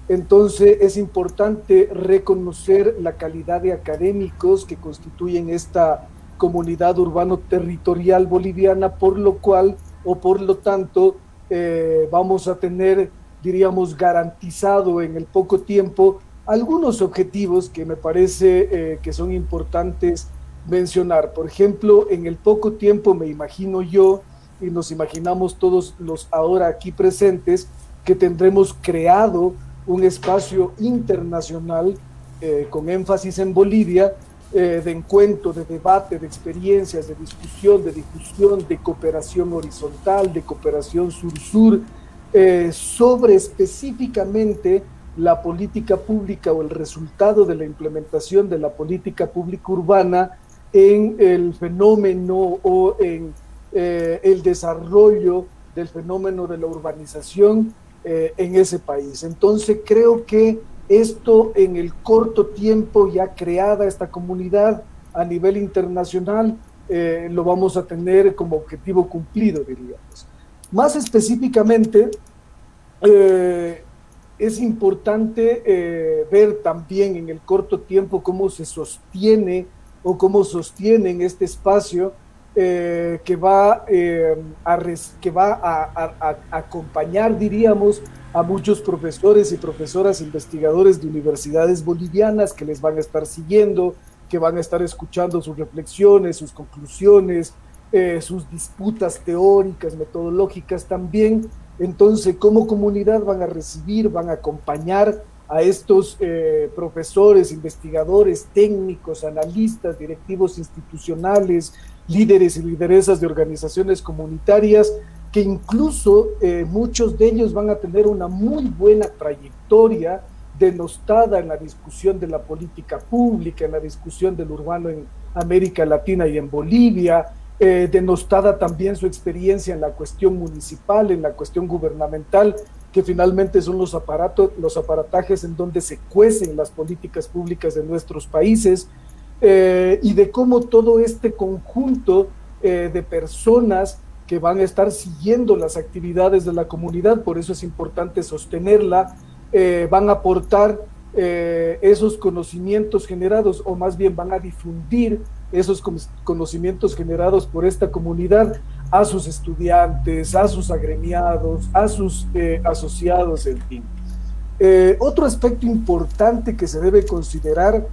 Entonces es importante reconocer la calidad de académicos que constituyen esta comunidad urbano-territorial boliviana, por lo cual, o por lo tanto, vamos a tener, diríamos, garantizado en el poco tiempo algunos objetivos que me parece que son importantes mencionar. Por ejemplo, en el poco tiempo me imagino yo, y nos imaginamos todos los ahora aquí presentes, que tendremos creado un espacio internacional con énfasis en Bolivia, de encuentro, de debate, de experiencias, de discusión, de difusión, de cooperación horizontal, de cooperación sur-sur, sobre específicamente la política pública o el resultado de la implementación de la política pública urbana en el fenómeno o en el desarrollo del fenómeno de la urbanización en ese país. Entonces creo que esto en el corto tiempo ya creada esta comunidad a nivel internacional lo vamos a tener como objetivo cumplido, diríamos. Más específicamente, es importante ver también en el corto tiempo cómo se sostiene o cómo sostienen este espacio que va a acompañar, diríamos, a muchos profesores y profesoras investigadores de universidades bolivianas que les van a estar siguiendo, que van a estar escuchando sus reflexiones, sus conclusiones, sus disputas teóricas, metodológicas también. Entonces, como comunidad van a recibir, van a acompañar a estos profesores, investigadores, técnicos, analistas, directivos institucionales, líderes y lideresas de organizaciones comunitarias, que incluso muchos de ellos van a tener una muy buena trayectoria denostada en la discusión de la política pública, en la discusión del urbano en América Latina y en Bolivia, denostada también su experiencia en la cuestión municipal, en la cuestión gubernamental, que finalmente son los aparatajes en donde se cuecen las políticas públicas de nuestros países, y de cómo todo este conjunto de personas que van a estar siguiendo las actividades de la comunidad, por eso es importante sostenerla, van a aportar esos conocimientos generados, o más bien van a difundir esos conocimientos generados por esta comunidad a sus estudiantes, a sus agremiados, a sus asociados, en fin. Otro aspecto importante que se debe considerar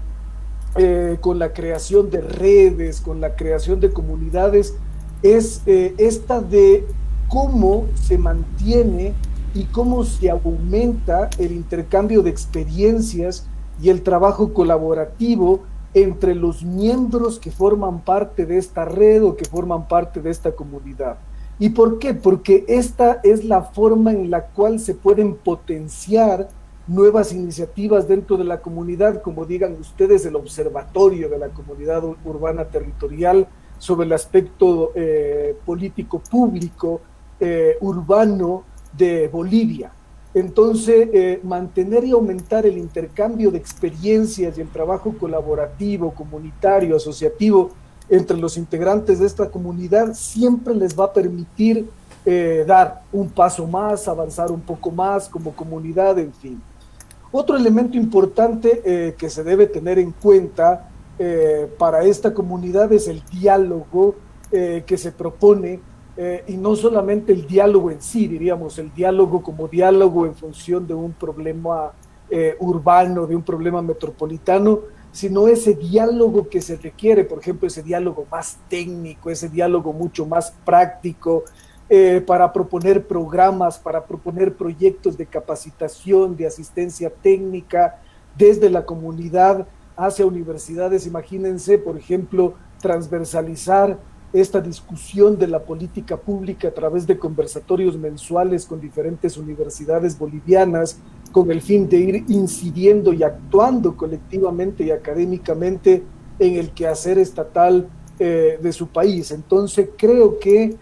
con la creación de redes, con la creación de comunidades, es esta de cómo se mantiene y cómo se aumenta el intercambio de experiencias y el trabajo colaborativo entre los miembros que forman parte de esta red o que forman parte de esta comunidad. ¿Y por qué? Porque esta es la forma en la cual se pueden potenciar nuevas iniciativas dentro de la comunidad, como digan ustedes, el observatorio de la comunidad urbana territorial sobre el aspecto político público urbano de Bolivia. Entonces, mantener y aumentar el intercambio de experiencias y el trabajo colaborativo, comunitario, asociativo entre los integrantes de esta comunidad siempre les va a permitir dar un paso más, avanzar un poco más como comunidad, en fin. Otro elemento importante que se debe tener en cuenta para esta comunidad es el diálogo que se propone, y no solamente el diálogo en sí, diríamos, el diálogo como diálogo en función de un problema urbano, de un problema metropolitano, sino ese diálogo que se requiere, por ejemplo, ese diálogo más técnico, ese diálogo mucho más práctico, para proponer programas, para proponer proyectos de capacitación, de asistencia técnica desde la comunidad hacia universidades. Imagínense, por ejemplo, transversalizar esta discusión de la política pública a través de conversatorios mensuales con diferentes universidades bolivianas, con el fin de ir incidiendo y actuando colectivamente y académicamente en el quehacer estatal de su país. Entonces creo que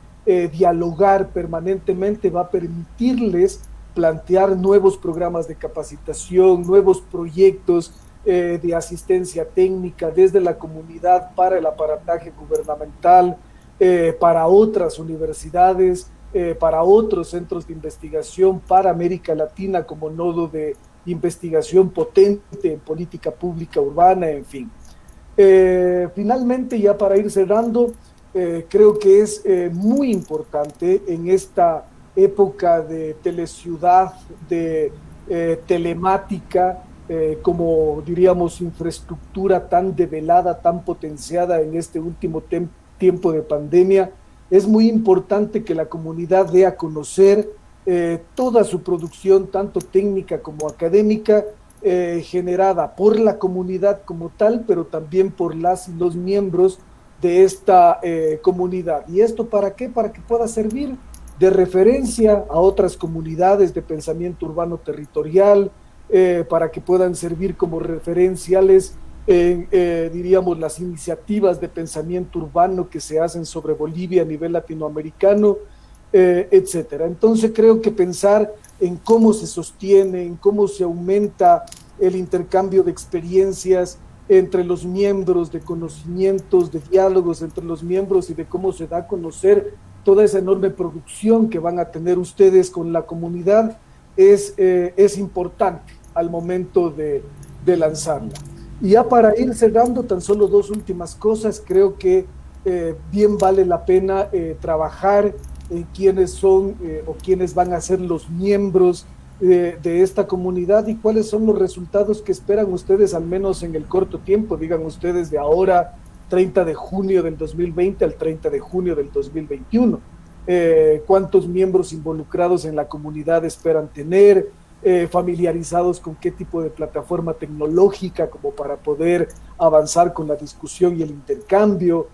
dialogar permanentemente va a permitirles plantear nuevos programas de capacitación, nuevos proyectos de asistencia técnica desde la comunidad para el aparataje gubernamental, para otras universidades, para otros centros de investigación, para América Latina como nodo de investigación potente en política pública urbana, en fin. Finalmente, ya para ir cerrando, creo que es muy importante en esta época de teleciudad, de telemática, como diríamos infraestructura tan develada, tan potenciada en este último tiempo de pandemia, es muy importante que la comunidad dé a conocer toda su producción, tanto técnica como académica, generada por la comunidad como tal, pero también por las y los miembros de esta comunidad. ¿Y esto para qué? Para que pueda servir de referencia a otras comunidades de pensamiento urbano territorial, para que puedan servir como referenciales en, diríamos, las iniciativas de pensamiento urbano que se hacen sobre Bolivia a nivel latinoamericano, etcétera. Entonces creo que pensar en cómo se sostiene, en cómo se aumenta el intercambio de experiencias entre los miembros, de conocimientos, de diálogos entre los miembros y de cómo se da a conocer toda esa enorme producción que van a tener ustedes con la comunidad es importante al momento de lanzarla. Y ya para ir cerrando, tan solo dos últimas cosas, creo que bien vale la pena trabajar en quiénes son o quiénes van a ser los miembros de esta comunidad y cuáles son los resultados que esperan ustedes, al menos en el corto tiempo, digan ustedes, de ahora, 30 de junio del 2020 al 30 de junio del 2021. ¿Cuántos miembros involucrados en la comunidad esperan tener? Familiarizados con qué tipo de plataforma tecnológica como para poder avanzar con la discusión y el intercambio.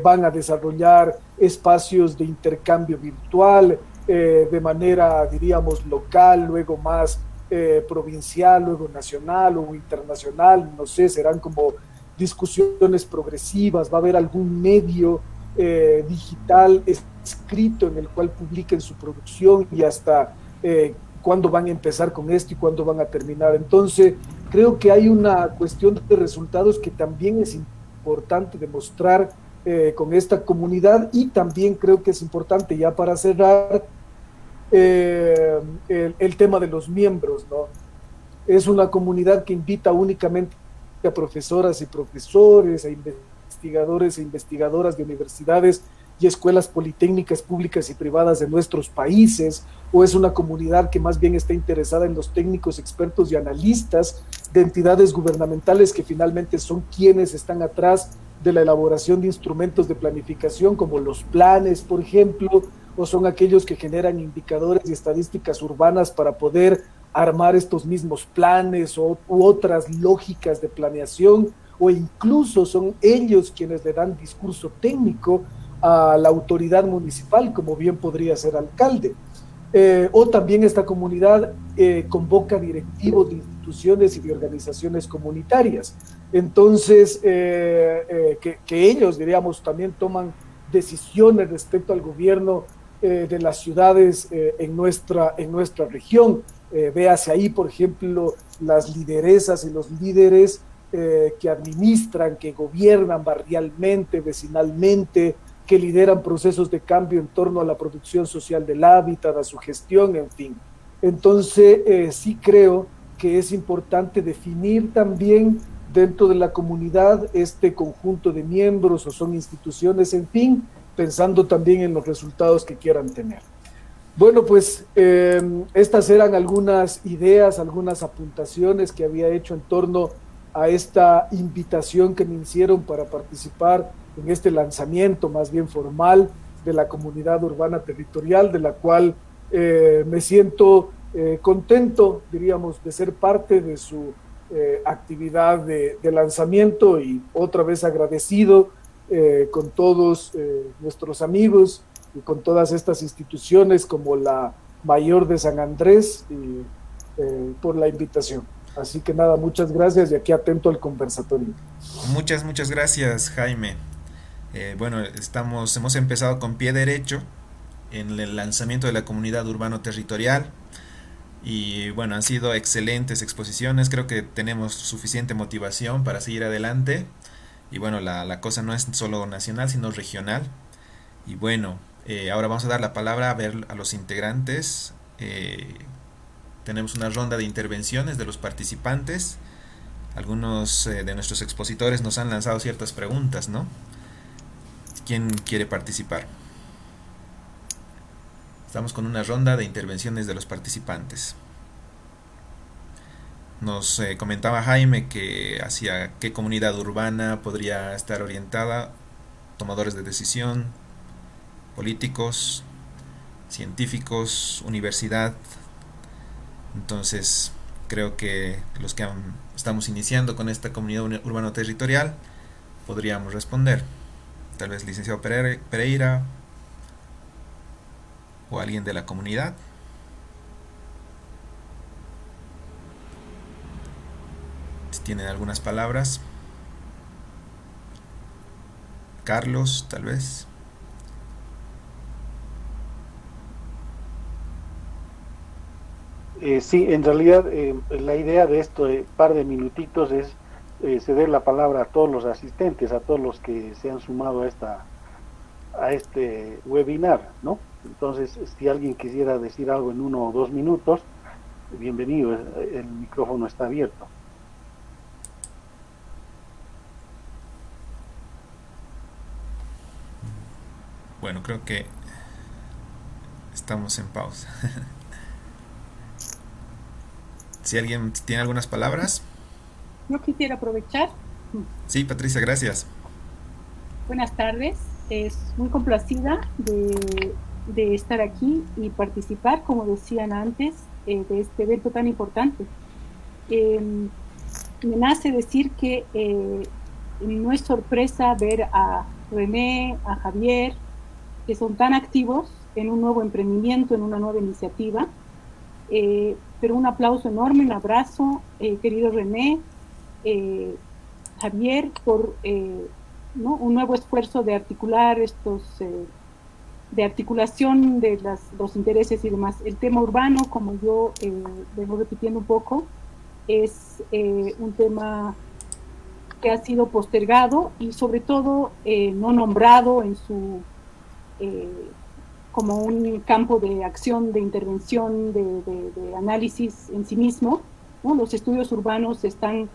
Van a desarrollar espacios de intercambio virtual de manera, diríamos, local, luego más provincial, luego nacional o internacional, no sé, serán como discusiones progresivas, va a haber algún medio digital escrito en el cual publiquen su producción y hasta cuándo van a empezar con esto y cuándo van a terminar. Entonces, creo que hay una cuestión de resultados que también es importante demostrar con esta comunidad y también creo que es importante, ya para cerrar, el tema de los miembros, ¿no? Es una comunidad que invita únicamente a profesoras y profesores, a investigadores e investigadoras de universidades y escuelas politécnicas públicas y privadas de nuestros países, o es una comunidad que más bien está interesada en los técnicos, expertos y analistas de entidades gubernamentales que finalmente son quienes están atrás de la elaboración de instrumentos de planificación como los planes, por ejemplo, o son aquellos que generan indicadores y estadísticas urbanas para poder armar estos mismos planes u otras lógicas de planeación, o incluso son ellos quienes le dan discurso técnico a la autoridad municipal, como bien podría ser alcalde. O también esta comunidad convoca directivos de instituciones y de organizaciones comunitarias. Entonces, que ellos, diríamos, también toman decisiones respecto al gobierno de las ciudades en nuestra región. Véase ahí, por ejemplo, las lideresas y los líderes que administran, que gobiernan barrialmente, vecinalmente, que lideran procesos de cambio en torno a la producción social del hábitat, a su gestión, en fin. Entonces, sí creo que es importante definir también dentro de la comunidad este conjunto de miembros o son instituciones, en fin, pensando también en los resultados que quieran tener. Bueno, pues estas eran algunas ideas, algunas apuntaciones que había hecho en torno a esta invitación que me hicieron para participar en este lanzamiento más bien formal de la comunidad urbana territorial, de la cual me siento contento, diríamos, de ser parte de su actividad de lanzamiento y otra vez agradecido con todos nuestros amigos y con todas estas instituciones como la Mayor de San Andrés por la invitación. Así que nada, muchas gracias y aquí atento al conversatorio. Muchas gracias, Jaime. Bueno, hemos empezado con pie derecho en el lanzamiento de la comunidad urbano territorial y bueno, han sido excelentes exposiciones, creo que tenemos suficiente motivación para seguir adelante y bueno, la cosa no es solo nacional sino regional y bueno, ahora vamos a dar la palabra a los integrantes. Tenemos una ronda de intervenciones de los participantes. Algunos de nuestros expositores nos han lanzado ciertas preguntas, ¿no? ¿Quién quiere participar? Estamos con una ronda de intervenciones de los participantes. Nos comentaba Jaime que hacia qué comunidad urbana podría estar orientada tomadores de decisión, políticos, científicos, universidad. Entonces, creo que los que estamos iniciando con esta comunidad urbano territorial podríamos responder. Tal vez licenciado Pereira. o alguien de la comunidad. Si tienen algunas palabras. Carlos, tal vez. Sí, en realidad la idea de esto, par de minutitos, es ceder la palabra a todos los asistentes, a todos los que se han sumado a este webinar, ¿no? Entonces, si alguien quisiera decir algo en 1 o 2 minutos, bienvenido, el micrófono está abierto. Bueno, creo que estamos en pausa. Si alguien tiene algunas palabras. Yo quisiera aprovechar. Sí, Patricia, gracias. Buenas tardes. Es muy complacida de estar aquí y participar, como decían antes, de este evento tan importante. Me nace decir que no es sorpresa ver a René, a Javier, que son tan activos en un nuevo emprendimiento, en una nueva iniciativa. Pero un aplauso enorme, un abrazo, querido René, Javier, por ¿no? un nuevo esfuerzo de articular de articulación de los intereses y demás. El tema urbano, como yo vengo repitiendo un poco, es un tema que ha sido postergado y sobre todo no nombrado en su como un campo de acción, de intervención, de análisis en sí mismo, ¿no? Los estudios urbanos están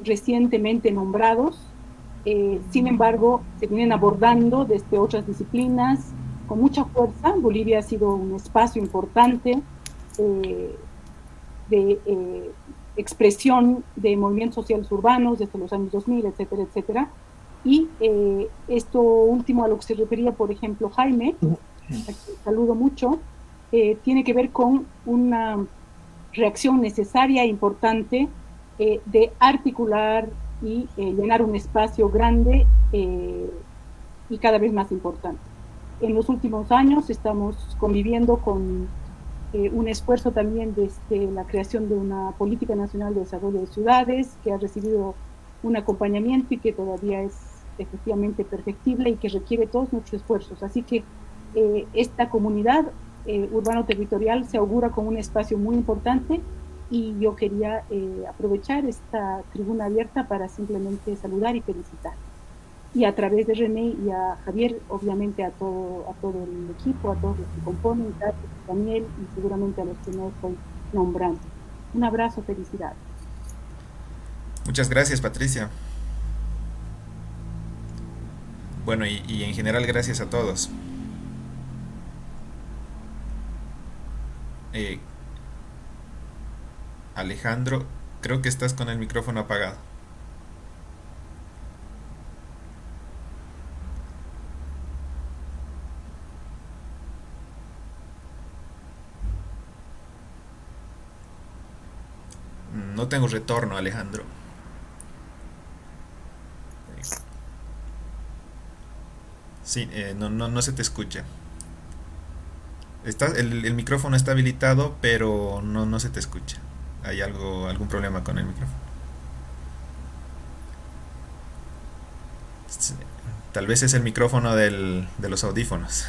recientemente nombrados, sin embargo, se vienen abordando desde otras disciplinas con mucha fuerza. Bolivia ha sido un espacio importante de expresión de movimientos sociales urbanos desde los años 2000, etcétera, etcétera. Y esto último a lo que se refería, por ejemplo, Jaime, a quien saludo mucho, tiene que ver con una reacción necesaria e importante de articular y llenar un espacio grande y cada vez más importante. En los últimos años estamos conviviendo con un esfuerzo también desde la creación de una política nacional de desarrollo de ciudades que ha recibido un acompañamiento y que todavía es efectivamente perfectible y que requiere todos nuestros esfuerzos. Así que esta comunidad urbano-territorial se augura como un espacio muy importante y yo quería aprovechar esta tribuna abierta para simplemente saludar y felicitar. Y a través de René y a Javier, obviamente a todo el equipo, a todos los que componen, a Daniel y seguramente a los que no estoy nombrando. Un abrazo, felicidades. Muchas gracias, Patricia. Bueno, y en general gracias a todos. Alejandro, creo que estás con el micrófono apagado. No tengo retorno, Alejandro. Sí, no se te escucha. El micrófono está habilitado, pero no se te escucha. Hay algún problema con el micrófono. Sí, tal vez es el micrófono de los audífonos.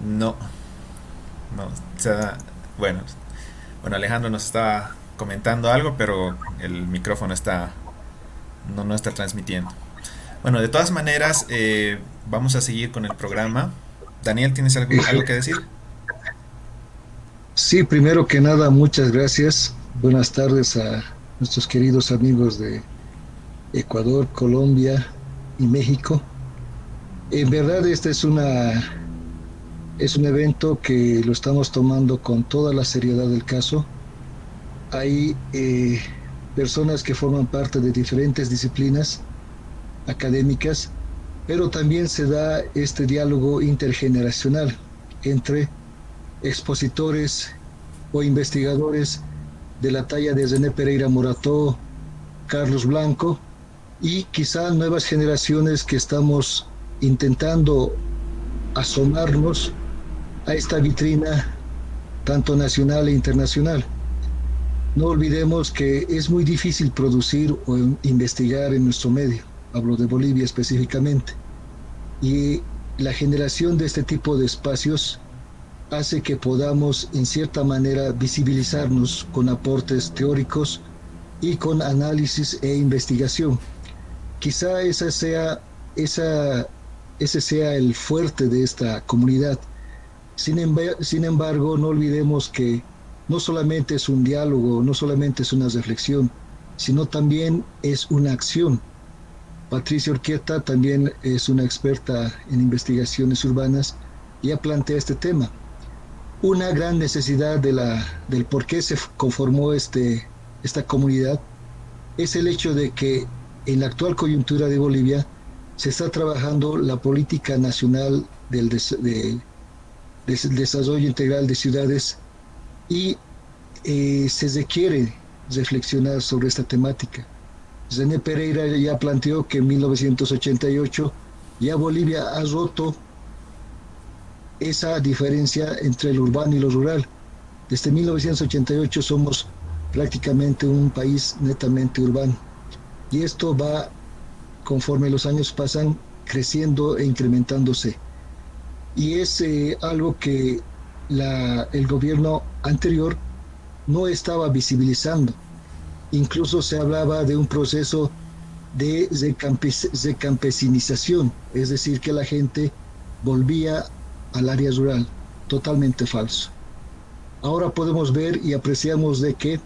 No, o sea, bueno, Alejandro nos está comentando algo, pero el micrófono no está transmitiendo. Bueno, de todas maneras, vamos a seguir con el programa. Daniel, ¿tienes algo que decir? Sí, primero que nada, muchas gracias. Buenas tardes a nuestros queridos amigos de Ecuador, Colombia y México. En verdad, este es un evento que lo estamos tomando con toda la seriedad del caso. Hay personas que forman parte de diferentes disciplinas académicas, pero también se da este diálogo intergeneracional entre expositores o investigadores de la talla de René Pereira Morató, Carlos Blanco y quizá nuevas generaciones que estamos intentando asomarnos a esta vitrina tanto nacional e internacional. No olvidemos que es muy difícil producir o investigar en nuestro medio, hablo de Bolivia específicamente, y la generación de este tipo de espacios hace que podamos en cierta manera visibilizarnos con aportes teóricos y con análisis e investigación. Quizá ese sea el fuerte de esta comunidad. Sin embargo, no olvidemos que no solamente es un diálogo, no solamente es una reflexión, sino también es una acción. Patricia Urquieta también es una experta en investigaciones urbanas y ya plantea este tema. Una gran necesidad del por qué se conformó esta comunidad es el hecho de que en la actual coyuntura de Bolivia se está trabajando la política nacional del desarrollo integral de ciudades y se requiere reflexionar sobre esta temática. René Pereira ya planteó que en 1988 ya Bolivia ha roto esa diferencia entre lo urbano y lo rural. Desde 1988 somos prácticamente un país netamente urbano. Y esto va, conforme los años pasan, creciendo e incrementándose. Y es algo que el gobierno anterior no estaba visibilizando. Incluso se hablaba de un proceso de recampesinización, es decir, que la gente volvía al área rural. Totalmente falso. Ahora podemos ver y apreciamos de que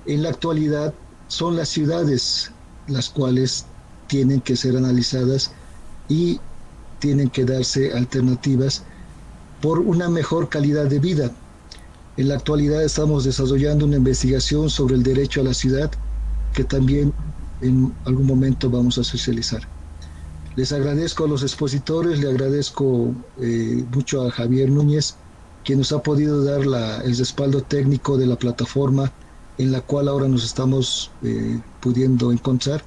en la actualidad son las ciudades las cuales tienen que ser analizadas y tienen que darse alternativas por una mejor calidad de vida. En la actualidad estamos desarrollando una investigación sobre el derecho a la ciudad que también en algún momento vamos a socializar. Les agradezco a los expositores, le agradezco mucho a Javier Núñez, quien nos ha podido dar el respaldo técnico de la plataforma en la cual ahora nos estamos pudiendo encontrar.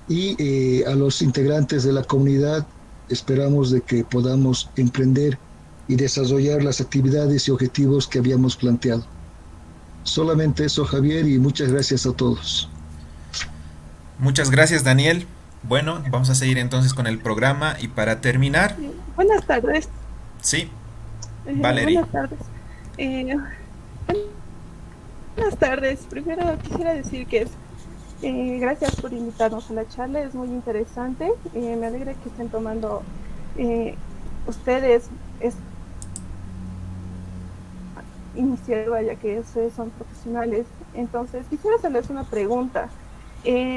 Y a los integrantes de la comunidad esperamos de que podamos emprender y desarrollar las actividades y objetivos que habíamos planteado. Solamente eso, Javier, y muchas gracias a todos. Muchas gracias, Daniel. Bueno, vamos a seguir entonces con el programa y para terminar... Buenas tardes. Sí, Valerie. Buenas tardes. Buenas tardes. Primero quisiera decir que gracias por invitarnos a la charla, es muy interesante. Me alegra que estén tomando ustedes iniciativa, ya que ustedes son profesionales. Entonces, quisiera hacerles una pregunta.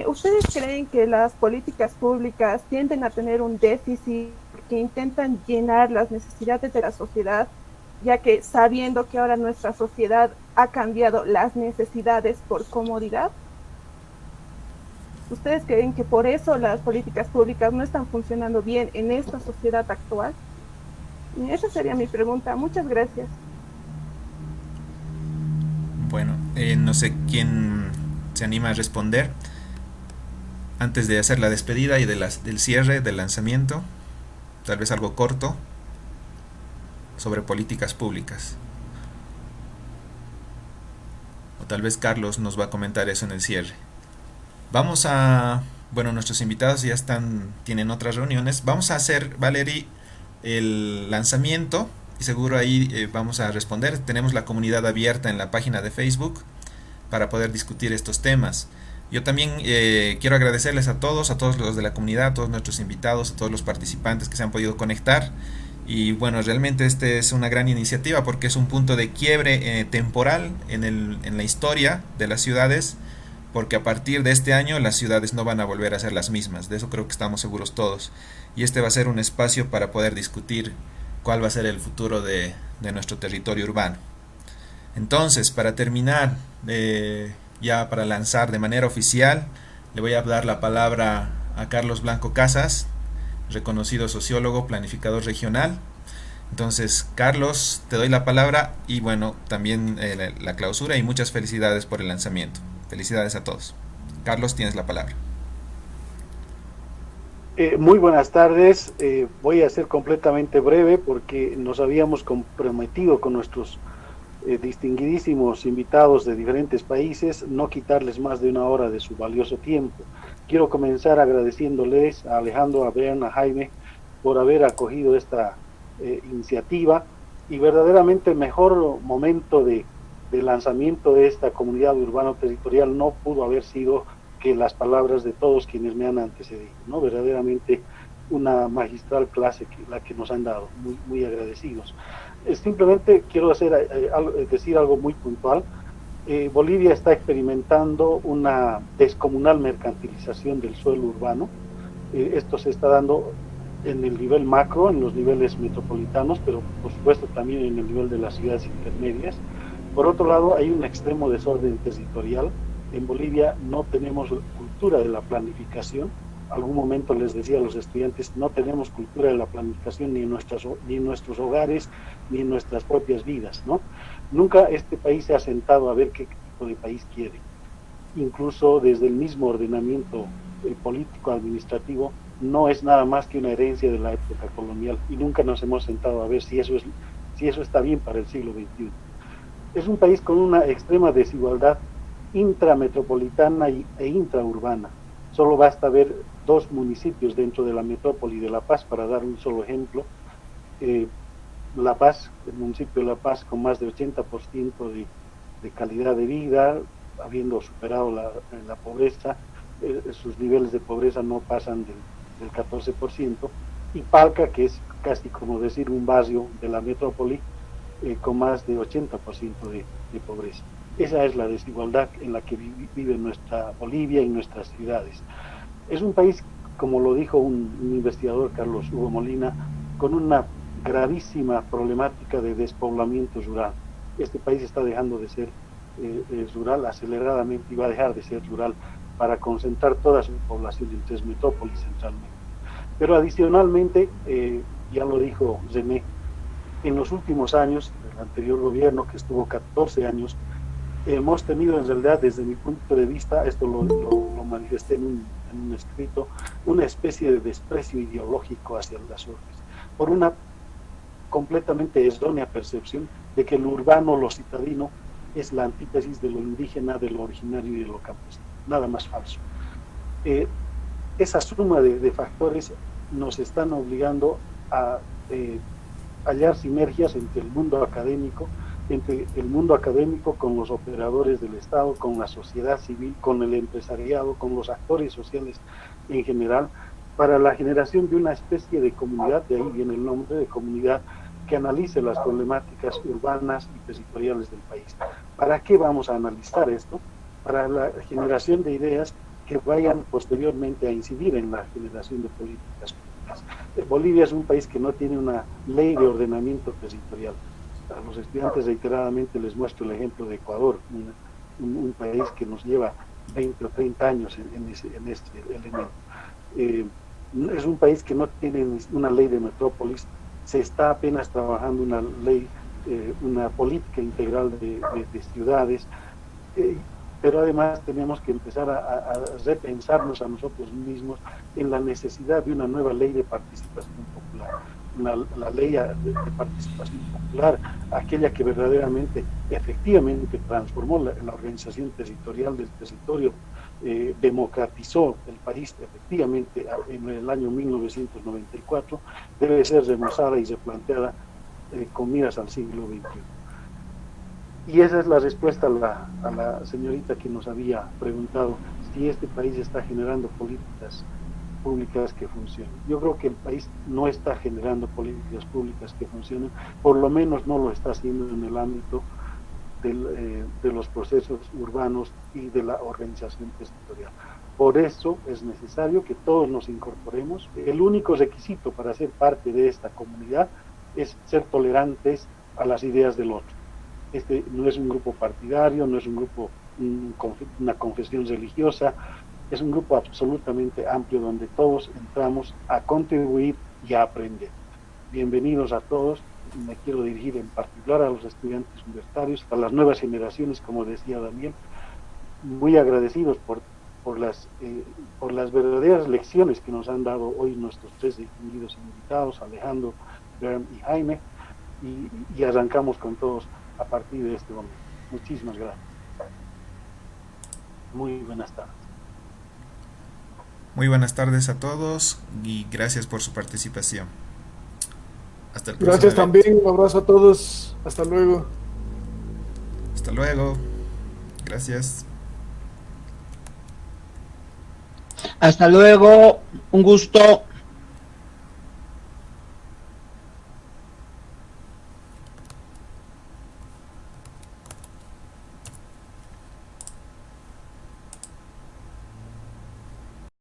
¿Ustedes creen que las políticas públicas tienden a tener un déficit que intentan llenar las necesidades de la sociedad, ya que sabiendo que ahora nuestra sociedad ha cambiado las necesidades por comodidad? ¿Ustedes creen que por eso las políticas públicas no están funcionando bien en esta sociedad actual? Esa sería mi pregunta. Muchas gracias. Bueno, no sé quién se anima a responder antes de hacer la despedida y del cierre del lanzamiento. Tal vez algo corto sobre políticas públicas. O tal vez Carlos nos va a comentar eso en el cierre. Vamos a... Bueno, nuestros invitados ya tienen otras reuniones. Vamos a hacer, Valerie, el lanzamiento y seguro ahí vamos a responder. Tenemos la comunidad abierta en la página de Facebook para poder discutir estos temas. Yo también quiero agradecerles a todos los de la comunidad, a todos nuestros invitados, a todos los participantes que se han podido conectar. Y bueno, realmente este es una gran iniciativa porque es un punto de quiebre temporal en la historia de las ciudades, porque a partir de este año las ciudades no van a volver a ser las mismas. De eso creo que estamos seguros todos. Y este va a ser un espacio para poder discutir cuál va a ser el futuro de nuestro territorio urbano. Entonces, para terminar, ya para lanzar de manera oficial, le voy a dar la palabra a Carlos Blanco Casas, reconocido sociólogo, planificador regional. Entonces, Carlos, te doy la palabra y bueno, también la clausura y muchas felicidades por el lanzamiento. Felicidades a todos. Carlos, tienes la palabra. Muy buenas tardes. Voy a ser completamente breve porque nos habíamos comprometido con nuestros distinguidísimos invitados de diferentes países no quitarles más de una hora de su valioso tiempo. Quiero comenzar agradeciéndoles a Alejandro, a Brian, a Jaime por haber acogido esta iniciativa, y verdaderamente el mejor momento de lanzamiento de esta comunidad urbano territorial no pudo haber sido que las palabras de todos quienes me han antecedido, ¿no? Verdaderamente una magistral clase la que nos han dado, muy, muy agradecidos. Simplemente quiero decir algo muy puntual. Bolivia está experimentando una descomunal mercantilización del suelo urbano. Esto se está dando en el nivel macro, en los niveles metropolitanos, pero por supuesto también en el nivel de las ciudades intermedias. Por otro lado, hay un extremo desorden territorial. En Bolivia no tenemos cultura de la planificación. Algún momento les decía a los estudiantes, no tenemos cultura de la planificación ni en nuestros hogares, ni en nuestras propias vidas, ¿no? Nunca este país se ha sentado a ver qué tipo de país quiere. Incluso desde el mismo ordenamiento político, administrativo, no es nada más que una herencia de la época colonial, y nunca nos hemos sentado a ver si eso está bien para el siglo XXI. Es un país con una extrema desigualdad intrametropolitana e intraurbana. Solo basta ver 2 municipios dentro de la metrópoli de La Paz para dar un solo ejemplo. La Paz, el municipio de La Paz, con más de 80% de calidad de vida, habiendo superado la pobreza, sus niveles de pobreza no pasan del 14%, y Palca, que es casi como decir un barrio de la metrópoli, con más de 80% de pobreza. Esa es la desigualdad en la que vive nuestra Bolivia y nuestras ciudades. Es un país, como lo dijo un investigador, Carlos Hugo Molina, con una gravísima problemática de despoblamiento rural. Este país está dejando de ser rural aceleradamente, y va a dejar de ser rural para concentrar toda su población en 3 metrópolis centralmente. Pero adicionalmente, ya lo dijo René, en los últimos años, el anterior gobierno, que estuvo 14 años, hemos tenido en realidad, desde mi punto de vista, esto lo manifesté en un escrito, una especie de desprecio ideológico hacia las urbes, por una completamente errónea percepción de que lo urbano, lo citadino, es la antítesis de lo indígena, de lo originario y de lo campesino. Nada más falso. Esa suma de factores nos están obligando a hallar sinergias entre el mundo académico con los operadores del Estado, con la sociedad civil, con el empresariado, con los actores sociales en general, para la generación de una especie de comunidad, de ahí viene el nombre de comunidad, que analice las problemáticas urbanas y territoriales del país. ¿Para qué vamos a analizar esto? Para la generación de ideas que vayan posteriormente a incidir en la generación de políticas públicas. Bolivia es un país que no tiene una ley de ordenamiento territorial. A los estudiantes reiteradamente les muestro el ejemplo de Ecuador, un país que nos lleva 20 o 30 años en este elemento. Es un país que no tiene una ley de metrópolis, se está apenas trabajando una ley, una política integral de ciudades, pero además tenemos que empezar a repensarnos a nosotros mismos en la necesidad de una nueva ley de participación popular. La ley de participación popular, aquella que verdaderamente, efectivamente transformó la organización territorial del territorio, democratizó el país efectivamente en el año 1994, debe ser remozada y replanteada con miras al siglo XXI. Y esa es la respuesta a la señorita que nos había preguntado si este país está generando políticas públicas que funcionen. Yo creo que el país no está generando políticas públicas que funcionen, por lo menos no lo está haciendo en el ámbito de los procesos urbanos y de la organización territorial. Por eso es necesario que todos nos incorporemos. El único requisito para ser parte de esta comunidad es ser tolerantes a las ideas del otro. Este no es un grupo partidario, no es un grupo, una confesión religiosa, es un grupo absolutamente amplio donde todos entramos a contribuir y a aprender. Bienvenidos a todos. Me quiero dirigir en particular a los estudiantes universitarios, a las nuevas generaciones, como decía Daniel, muy agradecidos por por las verdaderas lecciones que nos han dado hoy nuestros tres distinguidos invitados, Alejandro, Berm y Jaime, y arrancamos con todos a partir de este momento. Muchísimas gracias. Muy buenas tardes. Muy buenas tardes a todos y gracias por su participación. Hasta el próximo Gracias evento. también, un abrazo a todos. Hasta luego. Hasta luego. Gracias. Hasta luego, un gusto.